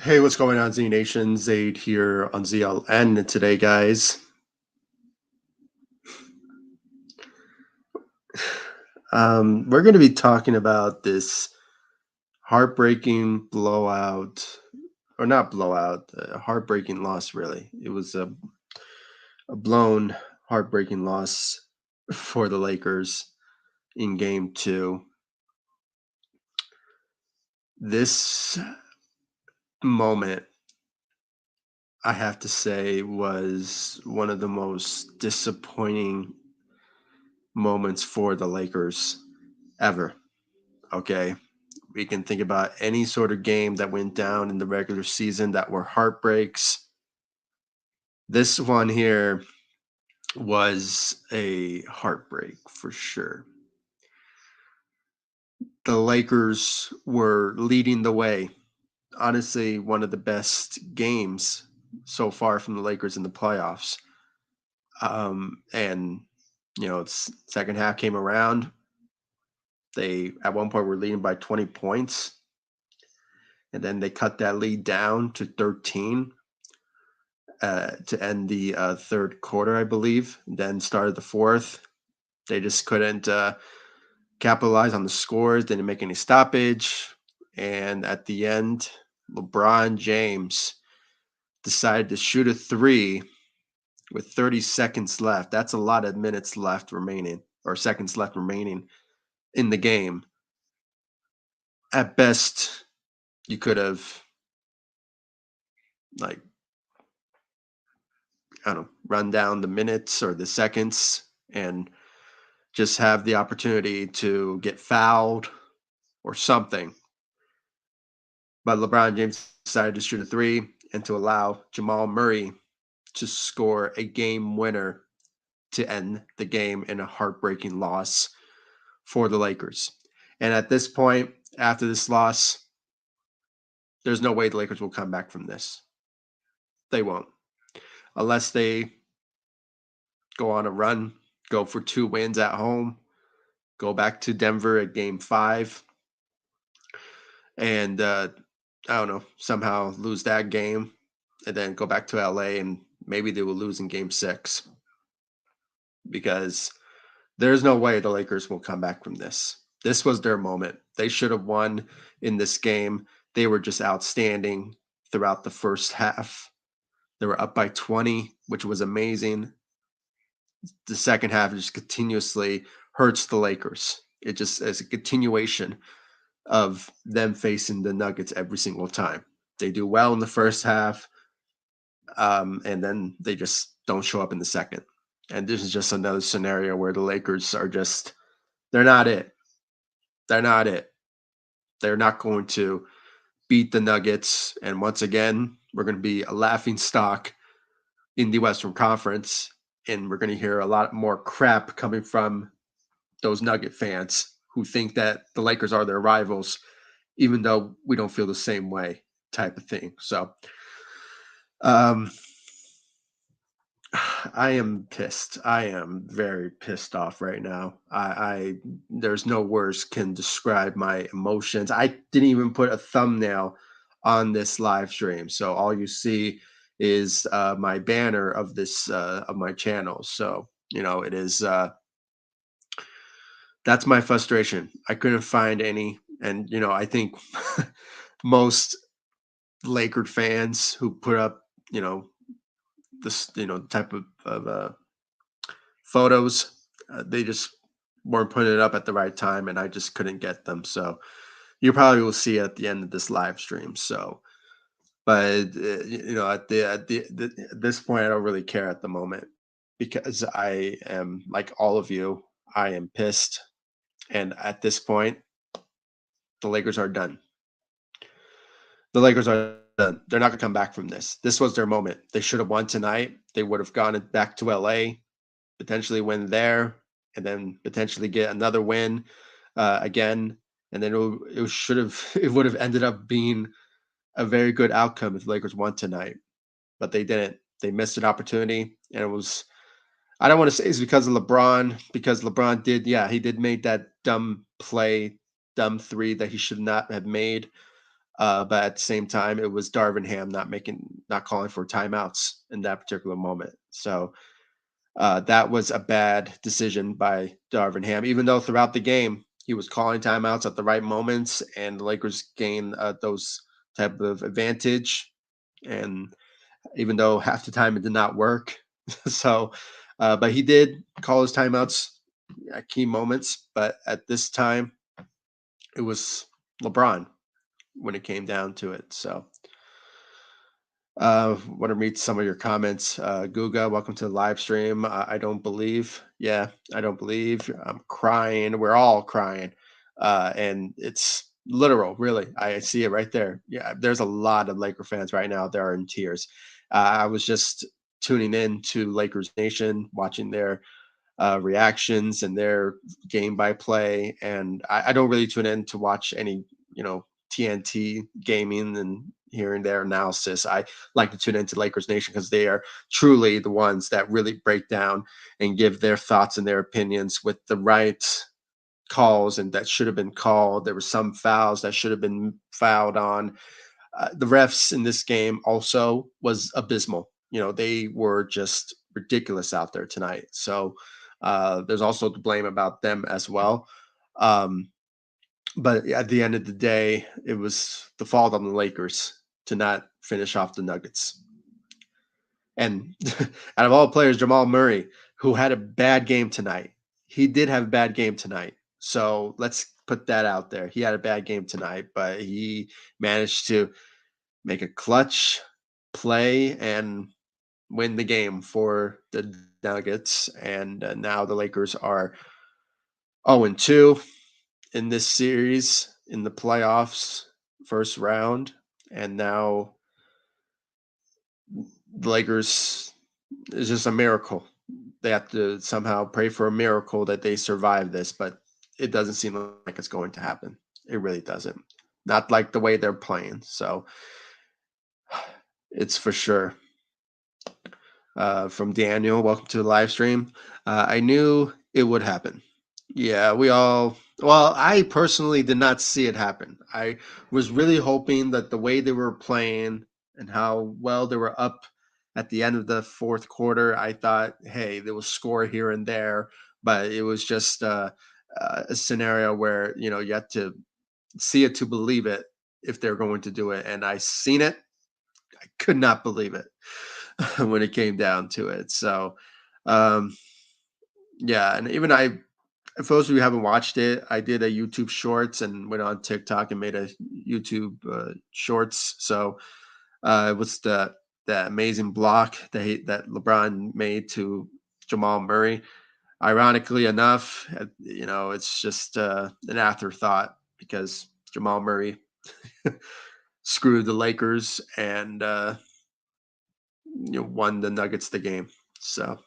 Hey, what's going on, Z Nation? Zaid here on ZLN today, guys. We're going to be talking about this heartbreaking blowout, or not blowout, heartbreaking loss, really. It was a blown, heartbreaking loss for the Lakers in game two. This moment, I have to say, was one of the most disappointing moments for the Lakers ever. Okay. We can think about any sort of game that went down in the regular season that were heartbreaks. This one here was a heartbreak for sure. The Lakers were leading the way. Honestly, one of the best games so far from the Lakers in the playoffs. And second half came around. They at one point were leading by 20 points, and then they cut that lead down to 13 to end the third quarter, I believe. Then started the fourth. They just couldn't capitalize on the scores, didn't make any stoppage. And at the end, LeBron James decided to shoot a three with 30 seconds left. That's a lot of minutes left remaining, or seconds left remaining in the game. At best, you could have, like, I don't know, run down the minutes or the seconds and just have the opportunity to get fouled or something. But LeBron James decided to shoot a three and to allow Jamal Murray to score a game winner to end the game in a heartbreaking loss for the Lakers. And at this point, after this loss, there's no way the Lakers will come back from this. They won't. Unless they go on a run, go for 2 wins at home, go back to Denver at game 5, and I don't know, somehow lose that game and then go back to LA, and maybe they will lose in game 6, because there's no way the Lakers will come back from this. This was their moment. They should have won in this game. They were just outstanding throughout the first half. They were up by 20, which was amazing. The second half just continuously hurts the Lakers. It just is a continuation of them facing the Nuggets every single time. They do well in the first half, and then they just don't show up in the second. And this is just another scenario where the Lakers are just, they're not it. They're not it. They're not going to beat the Nuggets. And once again, we're going to be a laughing stock in the Western Conference. And we're going to hear a lot more crap coming from those Nugget fans who think that the Lakers are their rivals, even though we don't feel the same way, type of thing. So, I am pissed. I am very pissed off right now. I there's no words can describe my emotions. I didn't even put a thumbnail on this live stream, so all you see is my banner of this of my channel. So it is that's my frustration. I couldn't find any, and I think most Laker fans who put up this type of photos. They just weren't putting it up at the right time, and I just couldn't get them. So you probably will see it at the end of this live stream. So, but at this point, I don't really care at the moment, because I am like all of you. I am pissed, and at this point, the Lakers are done. The Lakers are done. They're not going to come back from this. This was their moment. They should have won tonight. They would have gone back to LA, potentially win there, and then potentially get another win again. And then it would have ended up being a very good outcome if the Lakers won tonight, but they didn't. They missed an opportunity, and it was. I don't want to say it's because of LeBron, because LeBron he did make that dumb play, dumb three that he should not have made. But at the same time, it was Darvin Ham not calling for timeouts in that particular moment. So that was a bad decision by Darvin Ham, even though throughout the game he was calling timeouts at the right moments, and the Lakers gained those type of advantage. And even though half the time it did not work, so but he did call his timeouts at key moments. But at this time, it was LeBron when it came down to it. So want to read some of your comments. Googa, welcome to the live stream. I don't believe. Yeah, I don't believe. I'm crying. We're all crying. And it's literal, really. I see it right there. Yeah, there's a lot of Laker fans right now that are in tears. I was just tuning in to Lakers Nation, watching their reactions and their game by play. And I don't really tune in to watch any, TNT gaming and hearing their analysis. I like to tune into Lakers Nation because they are truly the ones that really break down and give their thoughts and their opinions with the right calls and that should have been called. There were some fouls that should have been fouled on. The refs in this game also was abysmal. They were just ridiculous out there tonight. So there's also to blame about them as well. Um, but at the end of the day, it was the fault on the Lakers to not finish off the Nuggets. And out of all players, Jamal Murray, who had a bad game tonight, he did have a bad game tonight. So let's put that out there. He had a bad game tonight, but he managed to make a clutch play and win the game for the Nuggets. And now the Lakers are 0-2 in this series in the playoffs, first round. And now the Lakers is just a miracle. They have to somehow pray for a miracle that they survive this, but it doesn't seem like it's going to happen. It really doesn't. Not like the way they're playing. So it's for sure. From Daniel, welcome to the live stream. I knew it would happen. Yeah, well, I personally did not see it happen. I was really hoping that the way they were playing and how well they were up at the end of the fourth quarter, I thought, hey, they will score here and there, but it was just a scenario where, you have to see it to believe it if they're going to do it. And I seen it. I could not believe it when it came down to it. So, um, yeah, and even for those of you who haven't watched it, I did a YouTube Shorts and went on TikTok and made a YouTube Shorts. So it was that amazing block that LeBron made to Jamal Murray. Ironically enough, it's just an afterthought because Jamal Murray screwed the Lakers and won the Nuggets the game. So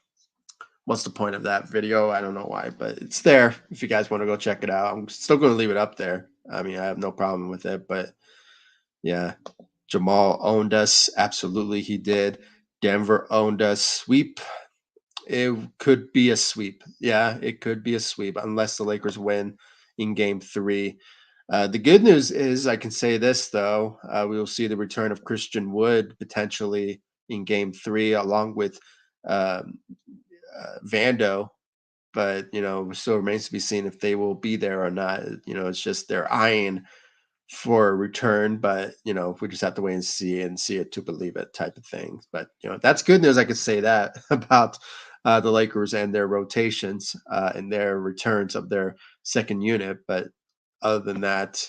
what's the point of that video? I don't know why, but it's there if you guys want to go check it out. I'm still going to leave it up there. I mean, I have no problem with it, but yeah, Jamal owned us. Absolutely, he did. Denver owned us. Sweep. It could be a sweep. Yeah, it could be a sweep unless the Lakers win in game three. The good news is I can say this, though. We will see the return of Christian Wood potentially in game three, along with um, Vando, but it still remains to be seen if they will be there or not. It's just they're eyeing for a return, but we just have to wait and see it to believe it type of thing. But that's good news. I could say that about the Lakers and their rotations and their returns of their second unit. But other than that,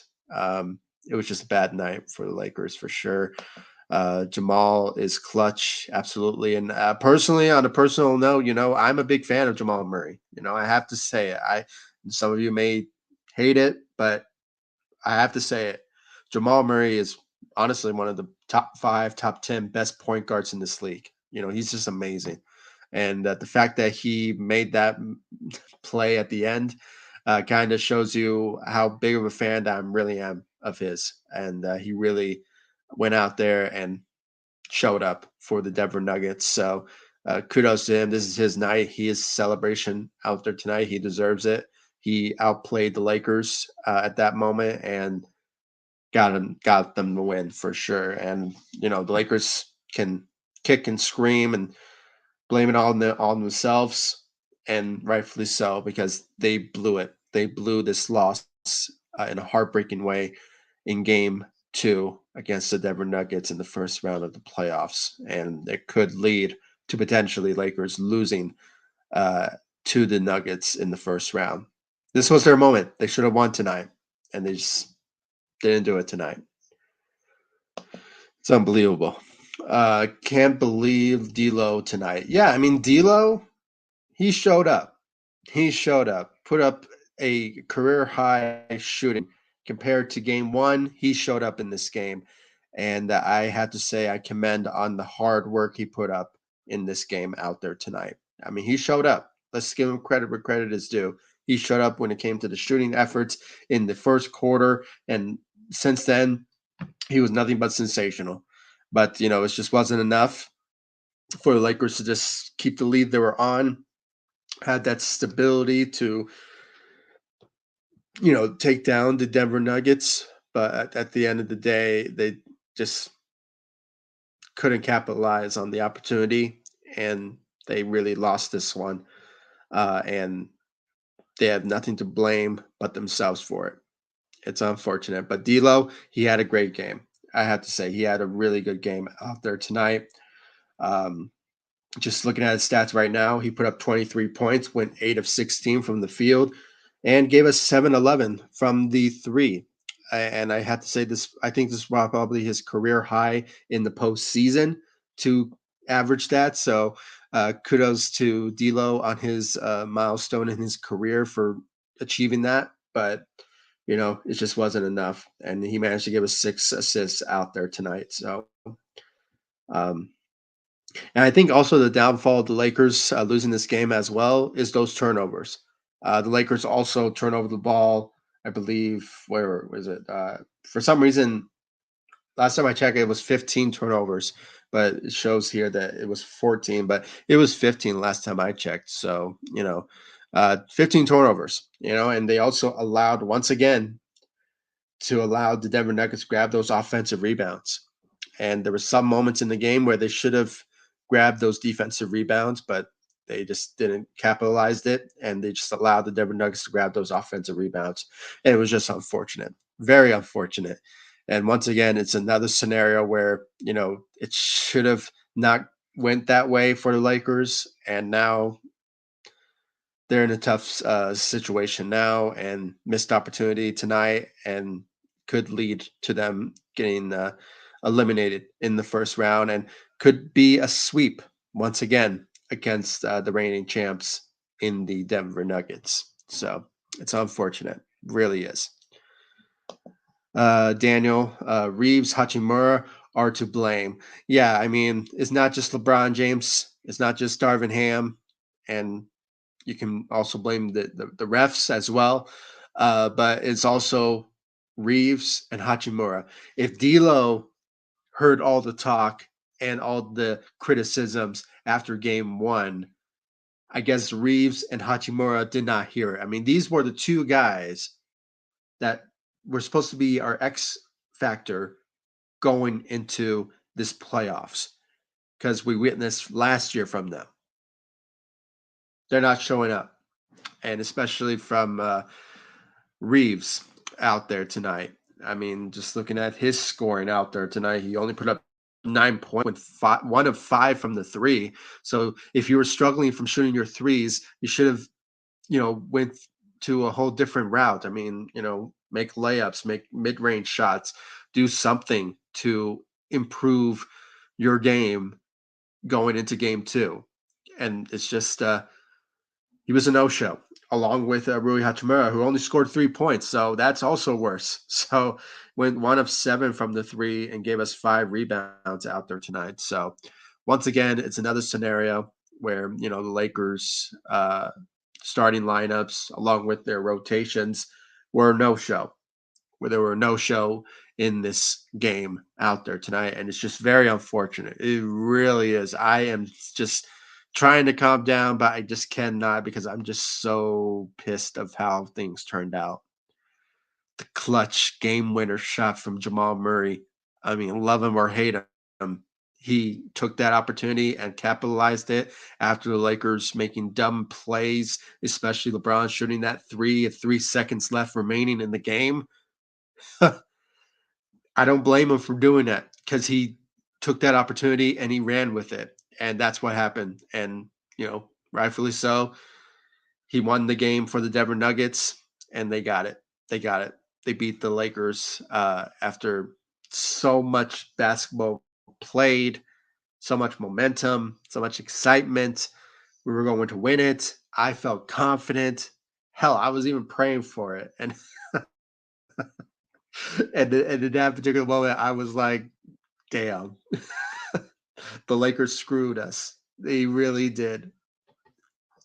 it was just a bad night for the Lakers for sure. Jamal is clutch, absolutely. And personally, on a personal note, I'm a big fan of Jamal Murray. I have to say it. Some of you may hate it, but I have to say it. Jamal Murray is honestly one of the top 5, top 10 best point guards in this league. He's just amazing. And the fact that he made that play at the end kind of shows you how big of a fan I really am of his. And he really went out there and showed up for the Denver Nuggets. So kudos to him. This is his night. He is celebration out there tonight. He deserves it. He outplayed the Lakers at that moment, and got them the win for sure. And the Lakers can kick and scream and blame it on themselves, and rightfully so, because they blew it. They blew this loss in a heartbreaking way in Game Two against the Denver Nuggets in the first round of the playoffs, and it could lead to potentially Lakers losing uh, to the Nuggets in the first round. This was their moment. They should have won tonight, and they just didn't do it tonight. It's unbelievable. Can't believe D'Lo tonight. Yeah, I mean D'Lo, he showed up. He showed up, put up a career high shooting compared to game one. He showed up in this game. And I had to say, I commend on the hard work he put up in this game out there tonight. I mean, he showed up. Let's give him credit where credit is due. He showed up when it came to the shooting efforts in the first quarter. And since then, he was nothing but sensational. But, it just wasn't enough for the Lakers to just keep the lead they were on, had that stability to take down the Denver Nuggets, but at the end of the day, they just couldn't capitalize on the opportunity, and they really lost this one. And they have nothing to blame but themselves for it. It's unfortunate, but D'Lo, he had a great game. I have to say, he had a really good game out there tonight. Um, just looking at his stats right now, he put up 23 points, went 8 of 16 from the field, and gave us 7-11 from the three. And I have to say this, I think this was probably his career high in the postseason to average that. So kudos to D'Lo on his milestone in his career for achieving that. But it just wasn't enough, and he managed to give us 6 assists out there tonight. So um, and I think also the downfall of the Lakers losing this game as well is those turnovers. The Lakers also turn over the ball. I believe where was it? For some reason, last time I checked, it was 15 turnovers, but it shows here that it was 14. But it was 15 last time I checked. So 15 turnovers. And they also allowed once again to allow the Denver Nuggets grab those offensive rebounds. And there were some moments in the game where they should have grabbed those defensive rebounds, but they just didn't capitalize it, and they just allowed the Denver Nuggets to grab those offensive rebounds. And it was just unfortunate, very unfortunate. And once again, it's another scenario where it should have not went that way for the Lakers, and now they're in a tough situation now, and missed opportunity tonight, and could lead to them getting eliminated in the first round, and could be a sweep once again against the reigning champs in the Denver Nuggets. So it's unfortunate, really is. Daniel, Reeves, Hachimura are to blame. Yeah, I mean, it's not just LeBron James, it's not just Darvin Ham, and you can also blame the refs as well, but it's also Reeves and Hachimura. If D'Lo heard all the talk and all the criticisms after game one, I guess Reeves and Hachimura did not hear it. I mean, these were the two guys that were supposed to be our X factor going into this playoffs, because we witnessed last year from them. They're not showing up, and especially from Reeves out there tonight. I mean, just looking at his scoring out there tonight, he only put up 9 points with 1 of 5 from the three. So if you were struggling from shooting your threes, you should have, went to a whole different route. I mean, make layups, make mid-range shots, do something to improve your game going into game two. And it's just he was a no-show, along with Rui Hachimura, who only scored 3 points. So that's also worse. So went 1 of 7 from the three and gave us 5 rebounds out there tonight. So once again, it's another scenario where the Lakers starting lineups, along with their rotations, were no-show. Where there were no-show in this game out there tonight, and it's just very unfortunate. It really is. I am just trying to calm down, but I just cannot, because I'm just so pissed of how things turned out. the clutch game winner shot from Jamal Murray. I mean, love him or hate him, he took that opportunity and capitalized it after the Lakers making dumb plays, especially LeBron shooting that three at 3 seconds left remaining in the game. I don't blame him for doing that because he took that opportunity and he ran with it. And that's what happened. And, rightfully so. He won the game for the Denver Nuggets, and they got it. They got it. They beat the Lakers after so much basketball played, so much momentum, so much excitement. We were going to win it. I felt confident. Hell, I was even praying for it. And and in that particular moment, I was like, damn, the Lakers screwed us. They really did.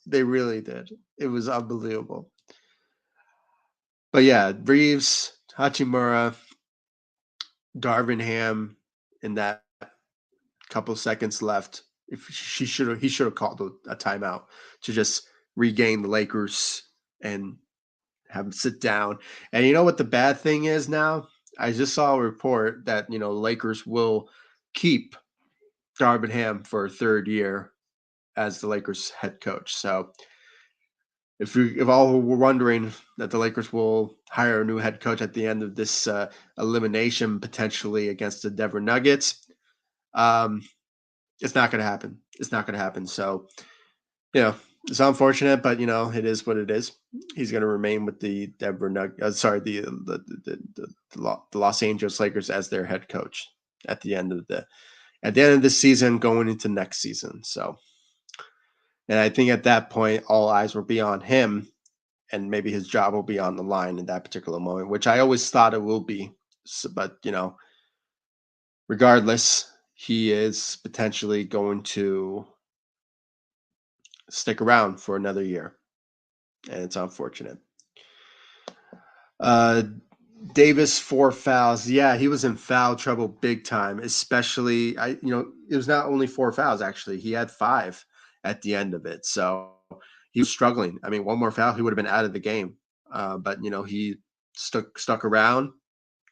They really did. It was unbelievable. But yeah, Reeves, Hachimura, Darvin Ham in that couple seconds left. If he should have called a timeout to just regain the Lakers and have them sit down. And you know what the bad thing is now? I just saw a report that the Lakers will keep Darvin Ham for a third year as the Lakers head coach. So if all were wondering that the Lakers will hire a new head coach at the end of this elimination potentially against the Denver Nuggets, um, it's not going to happen. It's not going to happen. So you know, it's unfortunate, but it is what it is. He's going to remain with the Denver Nuggets. Sorry, the Los Angeles Lakers as their head coach at the end of this season, going into next season. So, and I think at that point, all eyes will be on him, and maybe his job will be on the line in that particular moment, which I always thought it will be. So, but regardless, he is potentially going to stick around for another year, and it's unfortunate. Uh, Davis 4 fouls. Yeah, he was in foul trouble big time. Especially, it was not only 4 fouls. Actually, he had 5 at the end of it. So he was struggling. I mean, one more foul, he would have been out of the game. But he stuck around.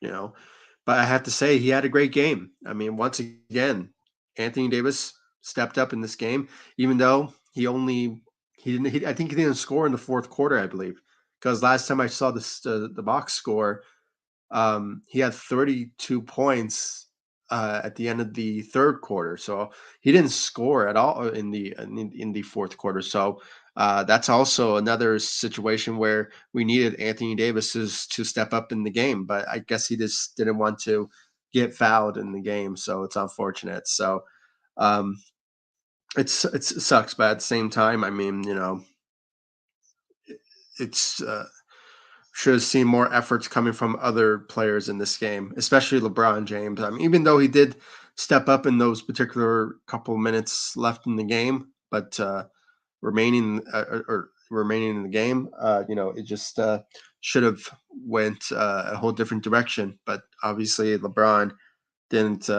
You know, but I have to say he had a great game. I mean, once again, Anthony Davis stepped up in this game, even though he didn't. I think he didn't score in the fourth quarter. I believe because last time I saw the box score, he had 32 points at the end of the third quarter. So he didn't score at all in the fourth quarter. So that's also another situation where we needed Anthony Davis to step up in the game, but I guess he just didn't want to get fouled in the game. So it's unfortunate. So um, it sucks, but at the same time, I mean, it's should have seen more efforts coming from other players in this game, especially LeBron James. I mean, even though he did step up in those particular couple minutes left in the game, but remaining in the game, it just should have went a whole different direction. But obviously, LeBron didn't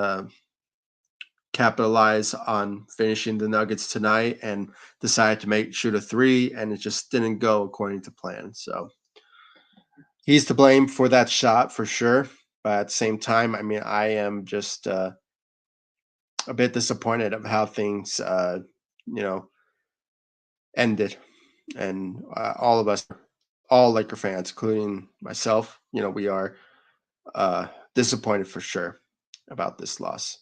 capitalize on finishing the Nuggets tonight and decided to shoot a three, and it just didn't go according to plan. So he's to blame for that shot for sure. But at the same time, I mean, I am just a bit disappointed of how things, you know, ended. And all of us, all Laker fans, including myself, we are disappointed for sure about this loss.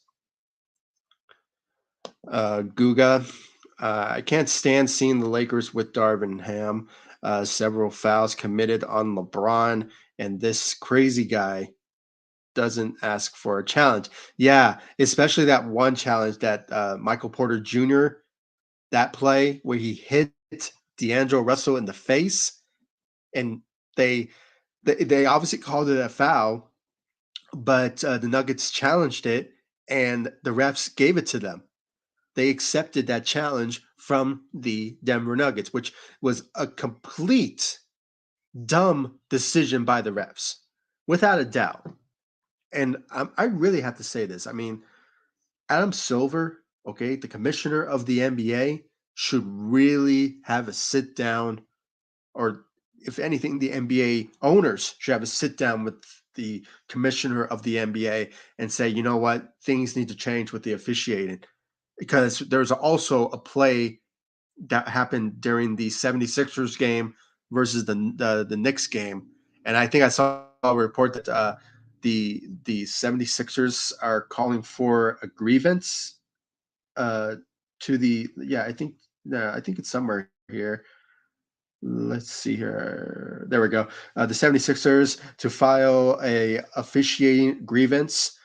Googa, I can't stand seeing the Lakers with Darvin Ham. Several fouls committed on LeBron, and this crazy guy doesn't ask for a challenge. Yeah, especially that one challenge that Michael Porter Jr. That play where he hit DeAndre Russell in the face, and they they obviously called it a foul, but the Nuggets challenged it, and the refs gave it to them. They accepted that challenge from the Denver Nuggets, which was a complete dumb decision by the refs, without a doubt. And I really have to say this. I mean, Adam Silver, okay, the commissioner of the NBA, should really have a sit down, or if anything, the NBA owners should have a sit down with the commissioner of the NBA and say, you know what, things need to change with the officiating, because there's also a play that happened during the 76ers game versus the Knicks game. And I think I saw a report that the 76ers are calling for a grievance to the, yeah, I think, no, I think it's somewhere here. Let's see here. There we go. The 76ers to file a officiating grievance.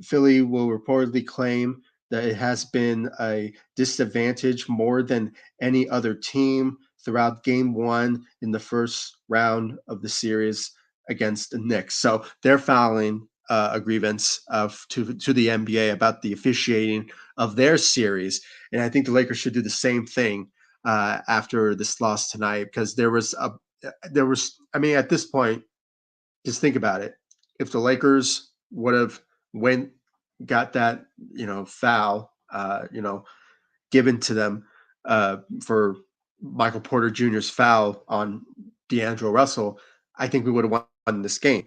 Philly will reportedly claim that it has been a disadvantage more than any other team throughout game one in the first round of the series against the Knicks. So they're filing a grievance to the NBA about the officiating of their series. And I think the Lakers should do the same thing after this loss tonight, because there was, I mean, at this point, just think about it. If the Lakers would have went got that, foul, given to them for Michael Porter Jr.'s foul on DeAndre Russell, I think we would have won this game.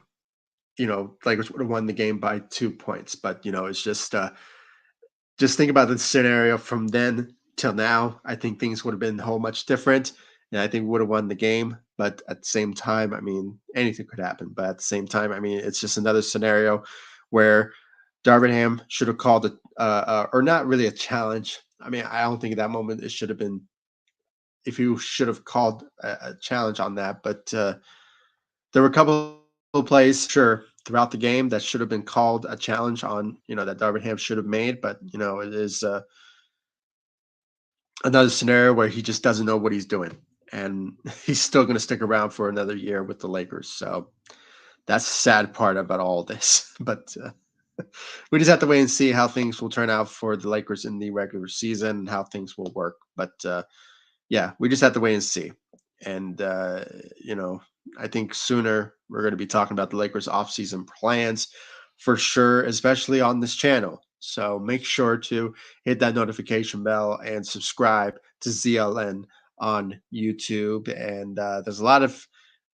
Lakers would have won the game by 2 points. But it's just think about the scenario from then till now. I think things would have been a whole much different, and I think we would have won the game. But at the same time, I mean, anything could happen. But at the same time, I mean, it's just another scenario where Darvin Ham should have called it, or not really a challenge. I mean, I don't think at that moment it should have been, if you should have called a challenge on that. But there were a couple of plays, sure, throughout the game that should have been called a challenge on, that Darvin Ham should have made. But it is another scenario where he just doesn't know what he's doing, and he's still going to stick around for another year with the Lakers. So that's the sad part about all this. But we just have to wait and see how things will turn out for the Lakers in the regular season and how things will work. But yeah, we just have to wait and see. And I think sooner we're going to be talking about the Lakers offseason plans for sure, especially on this channel. So make sure to hit that notification bell and subscribe to ZLN on YouTube. And there's a lot of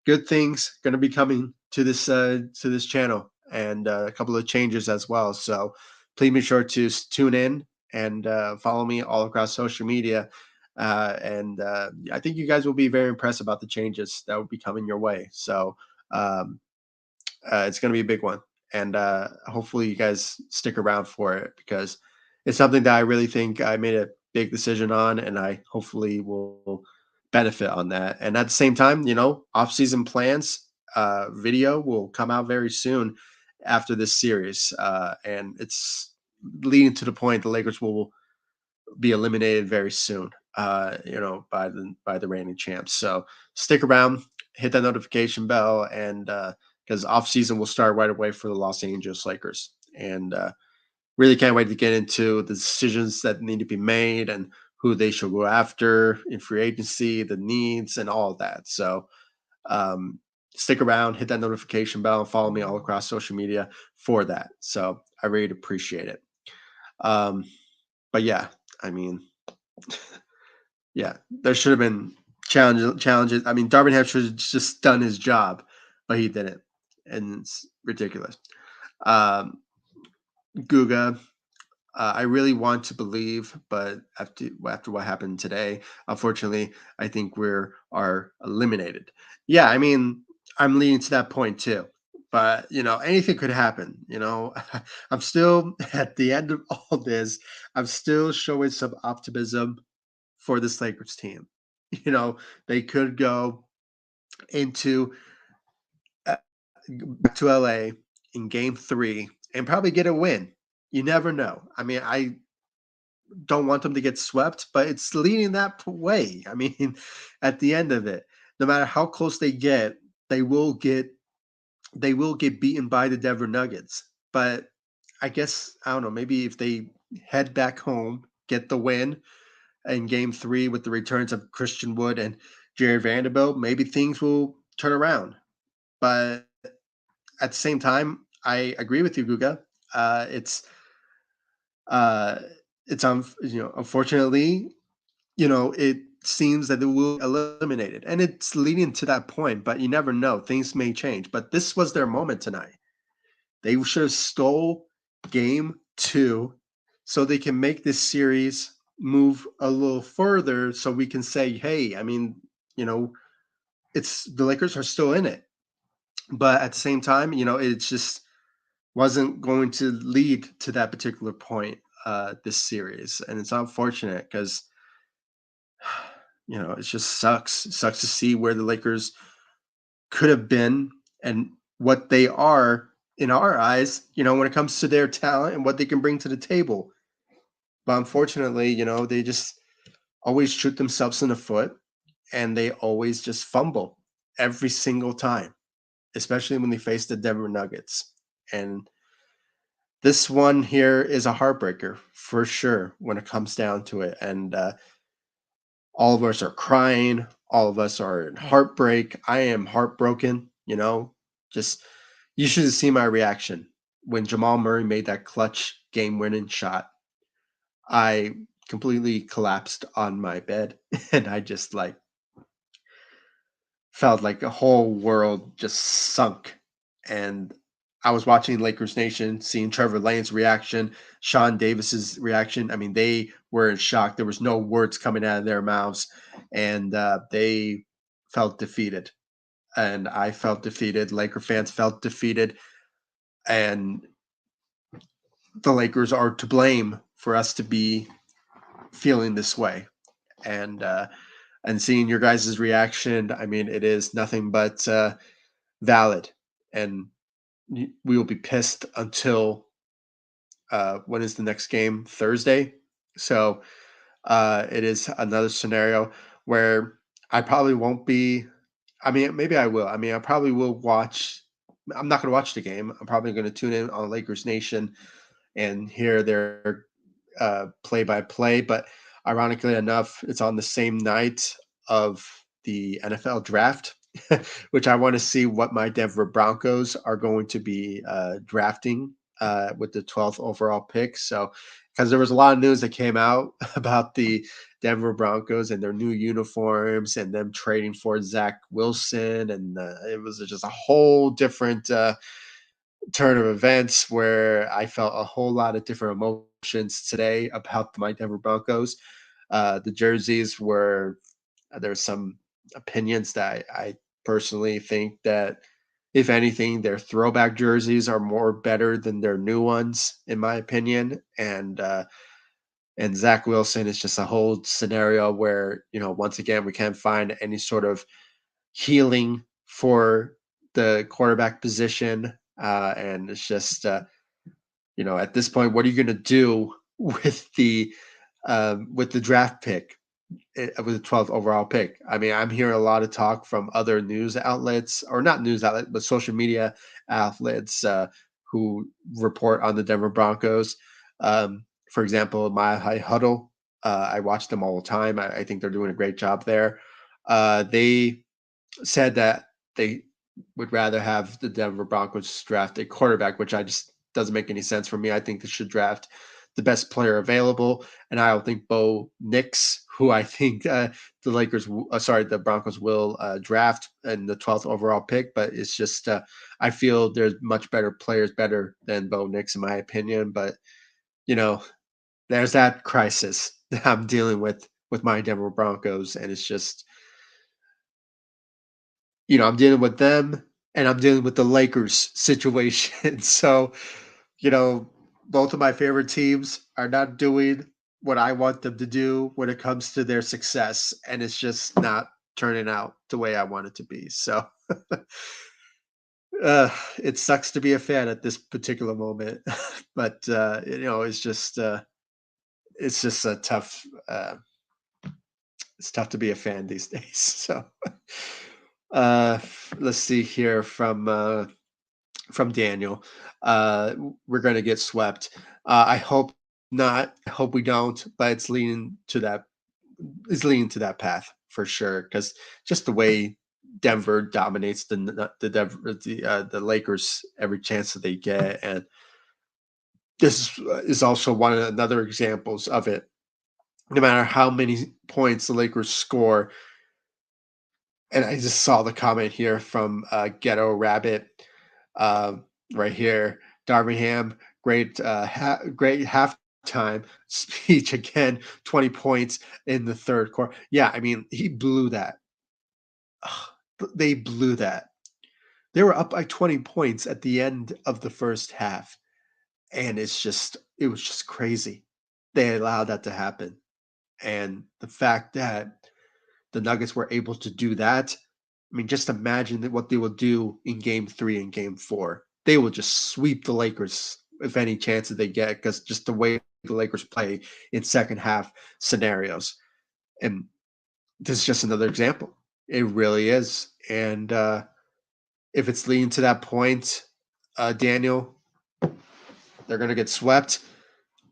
good things going to be coming to this channel, and a couple of changes as well. So please be sure to tune in and follow me all across social media. And I think you guys will be very impressed about the changes that will be coming your way. So um, it's going to be a big one. And hopefully you guys stick around for it, because it's something that I really think I made a big decision on, and I hopefully will benefit on that. And at the same time, off-season plans video will come out very soon after this series. And it's leading to the point the Lakers will be eliminated very soon, by the reigning champs. So stick around, hit that notification bell, and because off season will start right away for the Los Angeles Lakers. And really can't wait to get into the decisions that need to be made and who they should go after in free agency, the needs, and all of that. So um, stick around, hit that notification bell, and follow me all across social media for that. So I really appreciate it. Um, but yeah, I mean, yeah, there should have been challenges. I mean, Darvin Ham should have just done his job, but he didn't, and it's ridiculous. Um, Googa, I really want to believe, but after what happened today, unfortunately, I think are eliminated. Yeah, I mean, I'm leaning to that point too. But anything could happen. I'm still at the end of all this. I'm still showing some optimism for this Lakers team. You know, they could go into back to LA in game 3 and probably get a win. You never know. I mean, I don't want them to get swept, but it's leaning that way. I mean, at the end of it, no matter how close they get, they will get they will get beaten by the Denver Nuggets. But I guess I don't know, maybe if they head back home, get the win in game 3 with the returns of Christian Wood and Jared Vanderbilt, maybe things will turn around. But at the same time, I agree with you, Guga. Uh, it's unfortunately, it seems that they will be eliminated. And it's leading to that point, but you never know. Things may change. But this was their moment tonight. They should have stole game two so they can make this series move a little further so we can say, hey, I mean, you know, it's the Lakers are still in it. But at the same time, it just wasn't going to lead to that particular point this series. And it's unfortunate because it just sucks. It sucks to see where the Lakers could have been and what they are in our eyes, when it comes to their talent and what they can bring to the table. But unfortunately, they just always shoot themselves in the foot and they always just fumble every single time, especially when they face the Denver Nuggets. And this one here is a heartbreaker for sure when it comes down to it. And all of us are crying. All of us are in heartbreak. I am heartbroken, just you should have seen my reaction when Jamal Murray made that clutch game winning shot. I completely collapsed on my bed and I just like felt like the whole world just sunk. And I was watching Lakers Nation, seeing Trevor Lane's reaction, Sean Davis's reaction. I mean, they were in shock. There was no words coming out of their mouths, and they felt defeated. And I felt defeated. Laker fans felt defeated, and the Lakers are to blame for us to be feeling this way. And seeing your guys' reaction, I mean, it is nothing but valid, and we will be pissed until when is the next game? Thursday. So it is another scenario where I probably won't be. I mean, maybe I will. I mean, I probably will watch. I'm not going to watch the game. I'm probably going to tune in on Lakers Nation and hear their play by play. But ironically enough, it's on the same night of the NFL draft, which I want to see what my Denver Broncos are going to be drafting with the 12th overall pick. So, because there was a lot of news that came out about the Denver Broncos and their new uniforms and them trading for Zach Wilson. And it was just a whole different turn of events where I felt a whole lot of different emotions today about my Denver Broncos. The jerseys were there's some opinions that I personally think that if anything, their throwback jerseys are more better than their new ones, in my opinion. And Zach Wilson is just a whole scenario where once again we can't find any sort of healing for the quarterback position, and it's just at this point, what are you going to do with the draft pick? With the 12th overall pick. I mean, I'm hearing a lot of talk from other news outlets, or not news outlet, but social media outlets who report on the Denver Broncos. For example, My High Huddle. I watch them all the time. I think they're doing a great job there. They said that they would rather have the Denver Broncos draft a quarterback, which I just doesn't make any sense for me. I think they should draft the best player available, and I don't think Bo Nix, who I think the Broncos will draft in the 12th overall pick, but it's just I feel there's much better players better than Bo Nix in my opinion. But you know, there's that crisis that I'm dealing with my Denver Broncos, and it's just I'm dealing with them and I'm dealing with the Lakers situation. So, you know, both of my favorite teams are not doing what I want them to do when it comes to their success. And it's just not turning out the way I want it to be. So, it sucks to be a fan at this particular moment, but it's just a tough. It's tough to be a fan these days. So, uh, let's see here from Daniel. We're going to get swept. I hope not. I hope we don't. But it's leaning to that. It's leaning to that path for sure. Because just the way Denver dominates the Lakers every chance that they get, and this is also one of another examples of it. no matter how many points the Lakers score. And I just saw the comment here from Ghetto Rabbit uh, right here. Darvin Ham, great halftime speech again. 20 points in the third quarter. Yeah, I mean he blew that. Ugh, they blew that. They were up by 20 points at the end of the first half, and it was just crazy. They allowed that to happen, and the fact that the Nuggets were able to do that. I mean, just imagine what they will do in game three and game four. They will just sweep the Lakers if any chance that they get, because just the way the Lakers play in second half scenarios. And this is just another example. It really is. And if it's leading to that point, Daniel, they're going to get swept.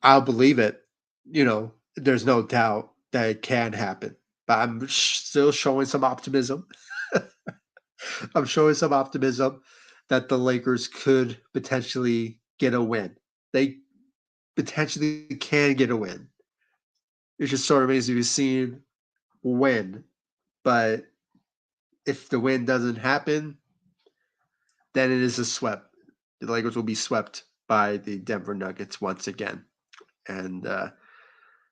I'll believe it. There's no doubt that it can happen. But I'm still showing some optimism. I'm showing some optimism that the Lakers could potentially get a win. They potentially can get a win. It just sort of remains to be seen when. But if the win doesn't happen, then it is a swept. The Lakers will be swept by the Denver Nuggets once again. And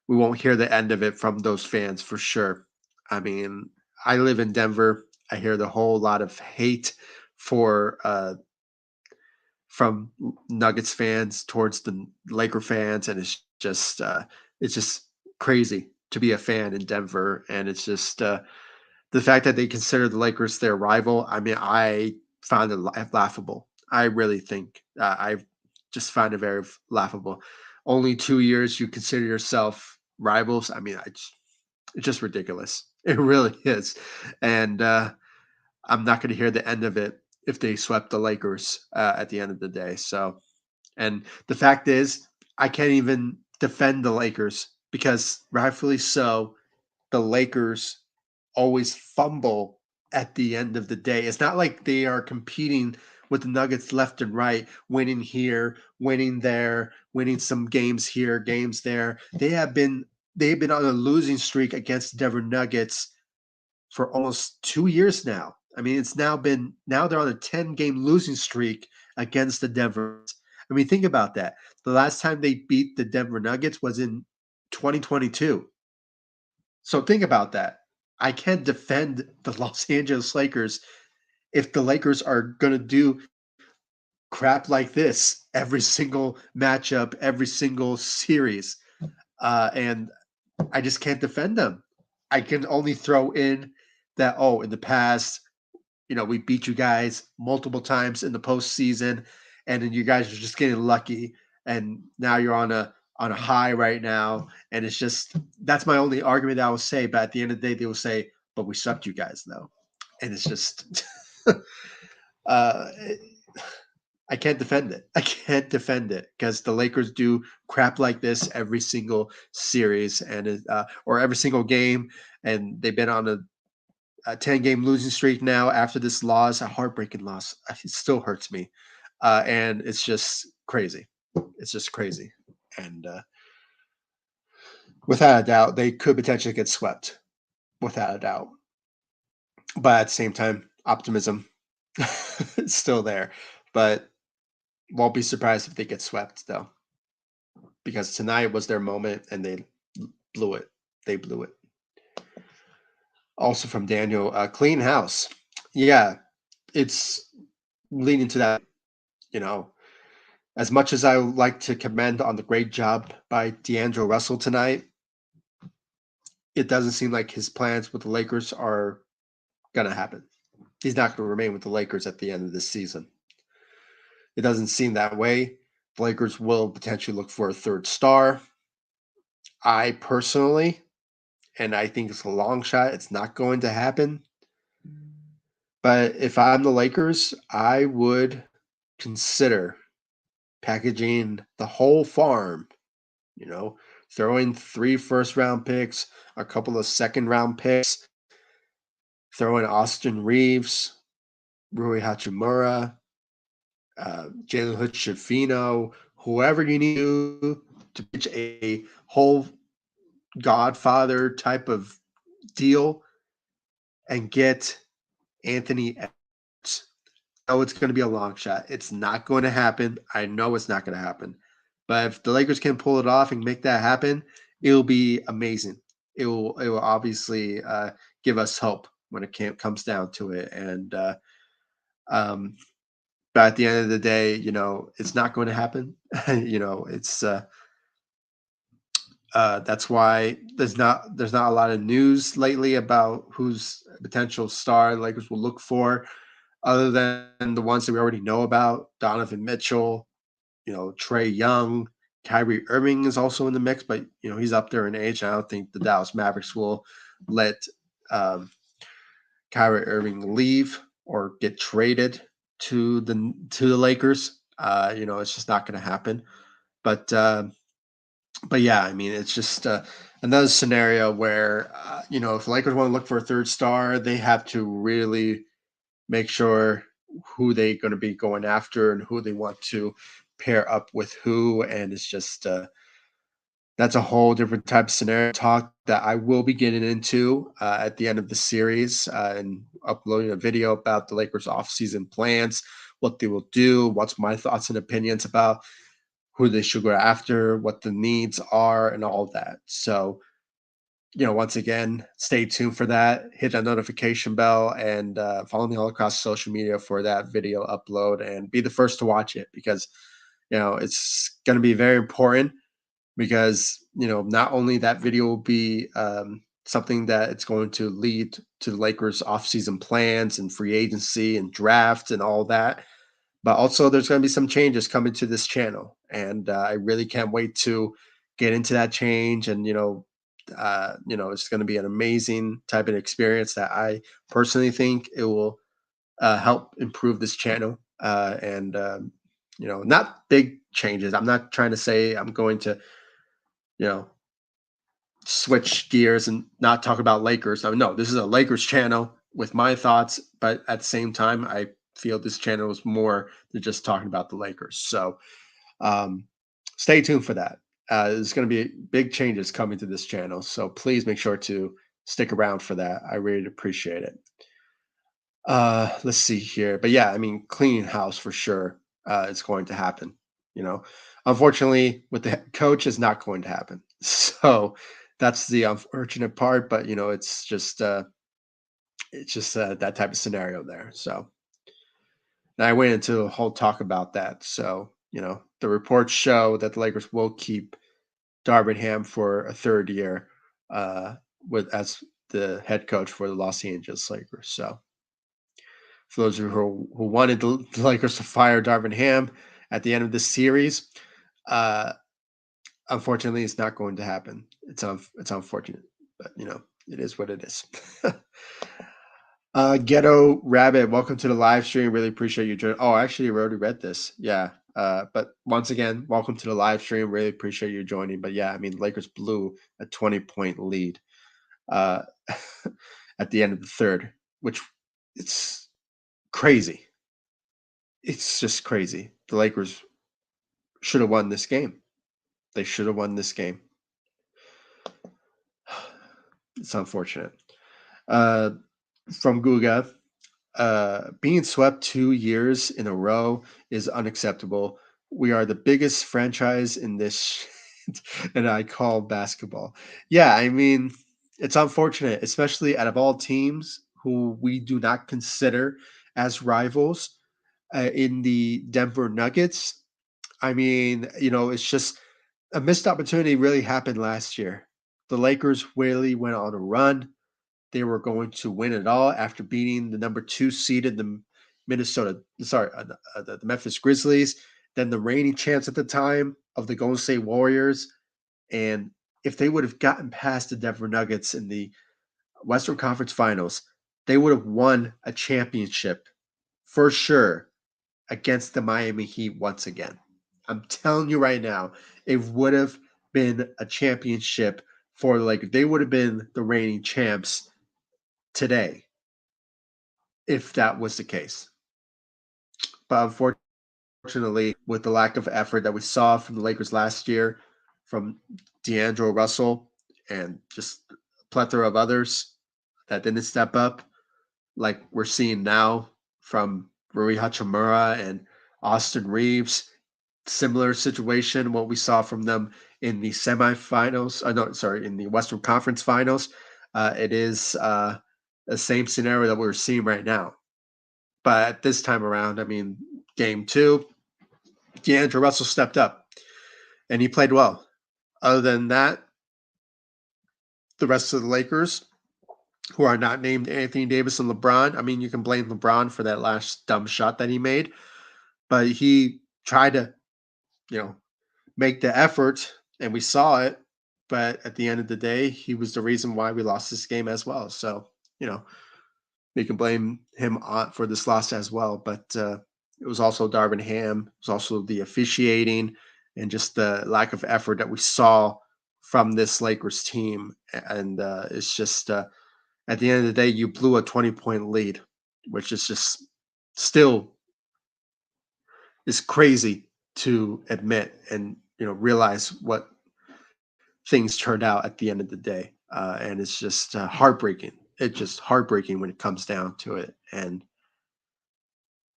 we won't hear the end of it from those fans for sure. I mean, I live in Denver. I hear the whole lot of hate for from Nuggets fans towards the Laker fans, and it's just crazy to be a fan in Denver, and it's just the fact that they consider the Lakers their rival. I mean, I found it laughable. I really think I just find it very laughable. Only 2 years you consider yourself rivals. I mean, it's just ridiculous. It really is, and I'm not going to hear the end of it if they swept the Lakers at the end of the day. So, and the fact is, I can't even defend the Lakers because, rightfully so, the Lakers always fumble at the end of the day. It's not like they are competing with the Nuggets left and right, winning here, winning there, winning some games here, games there. They've been on a losing streak against the Denver Nuggets for almost 2 years now. I mean, now they're on a 10-game losing streak against the Denver. I mean, think about that. The last time they beat the Denver Nuggets was in 2022. So think about that. I can't defend the Los Angeles Lakers if the Lakers are going to do crap like this every single matchup, every single series. And I just can't defend them. I can only throw in that, oh, in the past, we beat you guys multiple times in the postseason, and then you guys are just getting lucky, and now you're on a high right now, and it's just that's my only argument that I will say. But at the end of the day, they will say, "But we swept you guys, though," and it's just, uh, I can't defend it. I can't defend it because the Lakers do crap like this every single series or every single game, and they've been on a 10-game losing streak now after this loss, a heartbreaking loss. It still hurts me. And it's just crazy. It's just crazy. And without a doubt, they could potentially get swept, without a doubt. But at the same time, optimism is still there. But won't be surprised if they get swept, though, because tonight was their moment and they blew it. They blew it. Also from Daniel, clean house. Yeah, it's leading to that, you know, as much as I would like to commend on the great job by DeAndre Russell tonight, it doesn't seem like his plans with the Lakers are going to happen. He's not going to remain with the Lakers at the end of this season. It doesn't seem that way. The Lakers will potentially look for a third star. I personally, and I think it's a long shot, it's not going to happen. But if I'm the Lakers, I would consider packaging the whole farm, you know, throw in 3 first-round picks, a couple of second-round picks, throw in Austin Reeves, Rui Hachimura, Jalen Hood-Schifino, whoever you need to pitch a whole Godfather type of deal and get Anthony Edwards. I know it's going to be a long shot. It's not going to happen. I know it's not going to happen. But if the Lakers can pull it off and make that happen, it'll be amazing. It will obviously give us hope when it comes down to it. And um, but at the end of the day, it's not going to happen. It's that's why there's not a lot of news lately about who's a potential star the Lakers will look for, other than the ones that we already know about: Donovan Mitchell, Trey Young. Kyrie Irving is also in the mix, but he's up there in age. I don't think the Dallas Mavericks will let um, Kyrie Irving leave or get traded to the Lakers. It's just not going to happen. But but yeah, I mean, it's just another scenario where if the Lakers want to look for a third star, they have to really make sure who they're going to be going after and who they want to pair up with who. And it's just that's a whole different type of scenario talk that I will be getting into at the end of the series and uploading a video about the Lakers offseason plans, what they will do, what's my thoughts and opinions about who they should go after, what the needs are, and all that. So, once again, stay tuned for that. Hit that notification bell and follow me all across social media for that video upload and be the first to watch it because, it's going to be very important because, not only that video will be something that it's going to lead to the Lakers offseason plans and free agency and draft and all that, but also there's going to be some changes coming to this channel, and I really can't wait to get into that change. And it's going to be an amazing type of experience that I personally think it will help improve this channel. And not big changes. I'm not trying to say I'm going to you know switch gears and not talk about Lakers. I mean, no, this is a Lakers channel with my thoughts, but at the same time, I feel this channel is more than just talking about the Lakers. So um, stay tuned for that. There's going to be big changes coming to this channel. So please make sure to stick around for that. I really appreciate it. Let's see here. But yeah, I mean, cleaning house for sure. It's going to happen. You know, Unfortunately, with the head coach, is not going to happen. So that's the unfortunate part. But it's just that type of scenario there. So and I went into a whole talk about that. So the reports show that the Lakers will keep Darvin Ham for a third year with as the head coach for the Los Angeles Lakers. So for those of you who wanted the Lakers to fire Darvin Ham at the end of this series, uh, unfortunately, it's not going to happen. It's unfortunate, but it is what it is. Ghetto Rabbit, welcome to the live stream. Really appreciate you joining. Oh, actually, I already read this. Yeah. But once again, welcome to the live stream. Really appreciate you joining. But yeah, I mean, Lakers blew a 20-point lead uh, at the end of the third, which it's crazy. It's just crazy. The Lakers should have won this game. They should have won this game. It's unfortunate. Uh, from Googa, being swept 2 years in a row is unacceptable. We are the biggest franchise in this, and I call basketball. Yeah, I mean, it's unfortunate, especially out of all teams who we do not consider as rivals in the Denver Nuggets. I mean, it's just a missed opportunity really happened last year. The Lakers really went on a run. They were going to win it all after beating the number 2 seed in the the Memphis Grizzlies, then the reigning champs at the time of the Golden State Warriors. And if they would have gotten past the Denver Nuggets in the Western Conference Finals, they would have won a championship for sure against the Miami Heat once again. I'm telling you right now, it would have been a championship for the Lakers. They would have been the reigning champs today if that was the case. But unfortunately, with the lack of effort that we saw from the Lakers last year, from DeAndre Russell, and just a plethora of others that didn't step up, like we're seeing now from Reeves Haimura and Austin Reeves. Similar situation, what we saw from them in the semifinals. No, sorry, in the Western Conference Finals. It is the same scenario that we're seeing right now. But this time around, I mean, game two, DeAndre Russell stepped up and he played well. Other than that, the rest of the Lakers, who are not named Anthony Davis and LeBron, I mean, you can blame LeBron for that last dumb shot that he made, but he tried to, you know, make the effort, and we saw it. But at the end of the day, he was the reason why we lost this game as well. So, you know, we can blame him for this loss as well. But it was also Darvin Ham. It was also the officiating and just the lack of effort that we saw from this Lakers team. And it's just at the end of the day, you blew a 20-point lead, which is just still is crazy to admit and realize what things turned out at the end of the day. And it's just heartbreaking. It's just heartbreaking when it comes down to it. And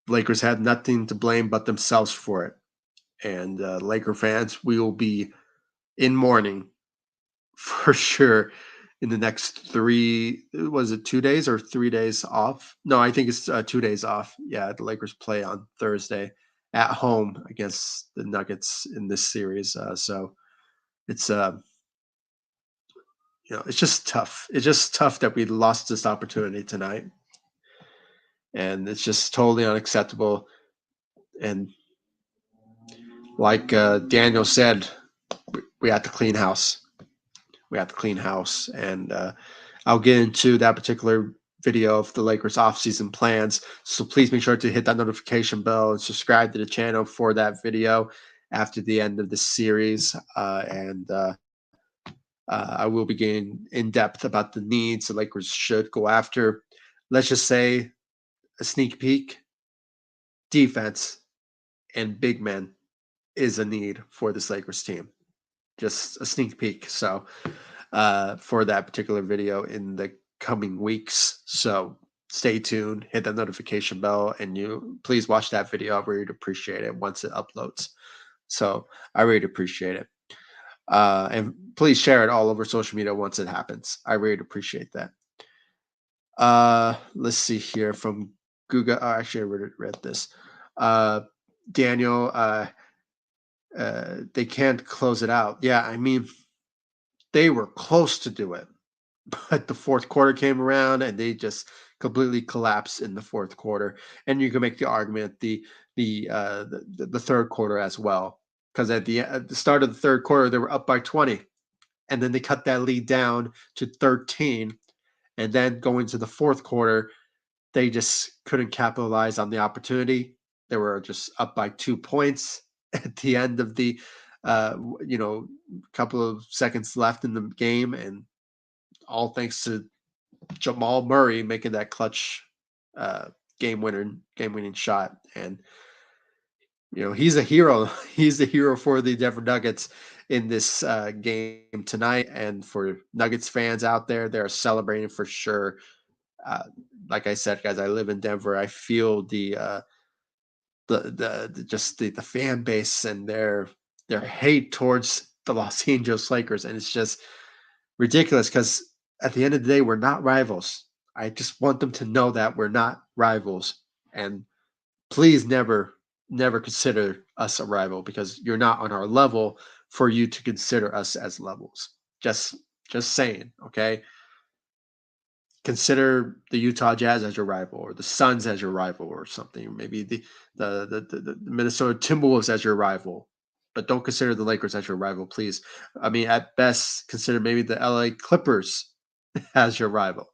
Lakers had nothing to blame but themselves for it. And Laker fans, we will be in mourning for sure in the next was it 2 days or 3 days off? No, I think it's 2 days off. Yeah, the Lakers play on Thursday at home against the Nuggets in this series. So it's it's just tough. It's just tough that we lost this opportunity tonight, and it's just totally unacceptable. And like Daniel said, we have to clean house. We have to clean house, and I'll get into that particular video of the Lakers offseason plans. So please make sure to hit that notification bell and subscribe to the channel for that video after the end of the series. I will be getting in depth about the needs the Lakers should go after. Let's just say a sneak peek: defense and big men is a need for this Lakers team. Just a sneak peek. So for that particular video in the coming weeks. So stay tuned, hit that notification bell, and you please watch that video. I really appreciate it once it uploads. So I really appreciate it. And please share it all over social media once it happens. I really appreciate that. Let's see here from Googa. Oh, actually, I read this. Daniel, they can't close it out. Yeah, I mean, they were close to do it, but the fourth quarter came around and they just completely collapsed in the fourth quarter. And you can make the argument the third quarter as well, because at the start of the third quarter they were up by 20, and then they cut that lead down to 13, and then going to the fourth quarter they just couldn't capitalize on the opportunity. They were just up by 2 points at the end of the couple of seconds left in the game, and all thanks to Jamal Murray making that clutch game winning shot. And he's a hero. He's the hero for the Denver Nuggets in this game tonight. And for Nuggets fans out there, they're celebrating for sure. Like I said, guys, I live in Denver. I feel the fan base and their hate towards the Los Angeles Lakers, and it's just ridiculous because at the end of the day, we're not rivals. I just want them to know that we're not rivals, and please never consider us a rival, because you're not on our level for you to consider us as levels. Just saying, okay? Consider the Utah Jazz as your rival, or the Suns as your rival, or something. Maybe the Minnesota Timberwolves as your rival, but don't consider the Lakers as your rival, please. I mean, at best, consider maybe the LA Clippers as your rival,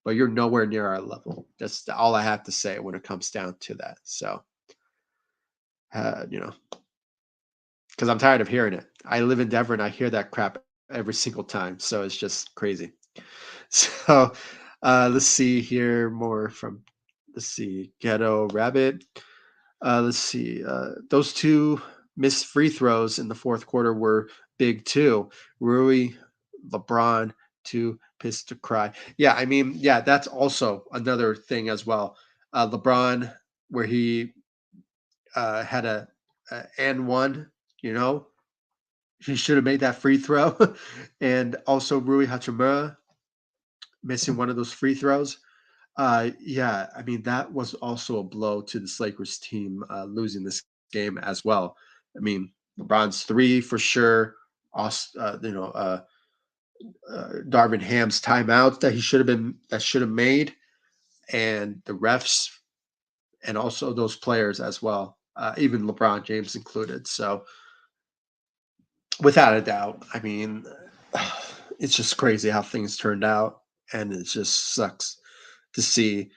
but you're nowhere near our level. That's all I have to say when it comes down to that. So, because I'm tired of hearing it. I live in Denver and I hear that crap every single time. So it's just crazy. So let's see here more from, Ghetto Rabbit. Let's see. Those two missed free throws in the fourth quarter were big too. Rui LeBron too pissed to cry. Yeah, I mean, yeah, that's also another thing as well. LeBron, where he had a and one, you know, he should have made that free throw, and also Rui Hachimura missing one of those free throws. Yeah, I mean that was also a blow to this Lakers team losing this game as well. I mean, LeBron's three for sure. Darvin Ham's timeout that should have made, and the refs, and also those players as well, even LeBron James included. So, without a doubt, I mean, it's just crazy how things turned out, and it just sucks to see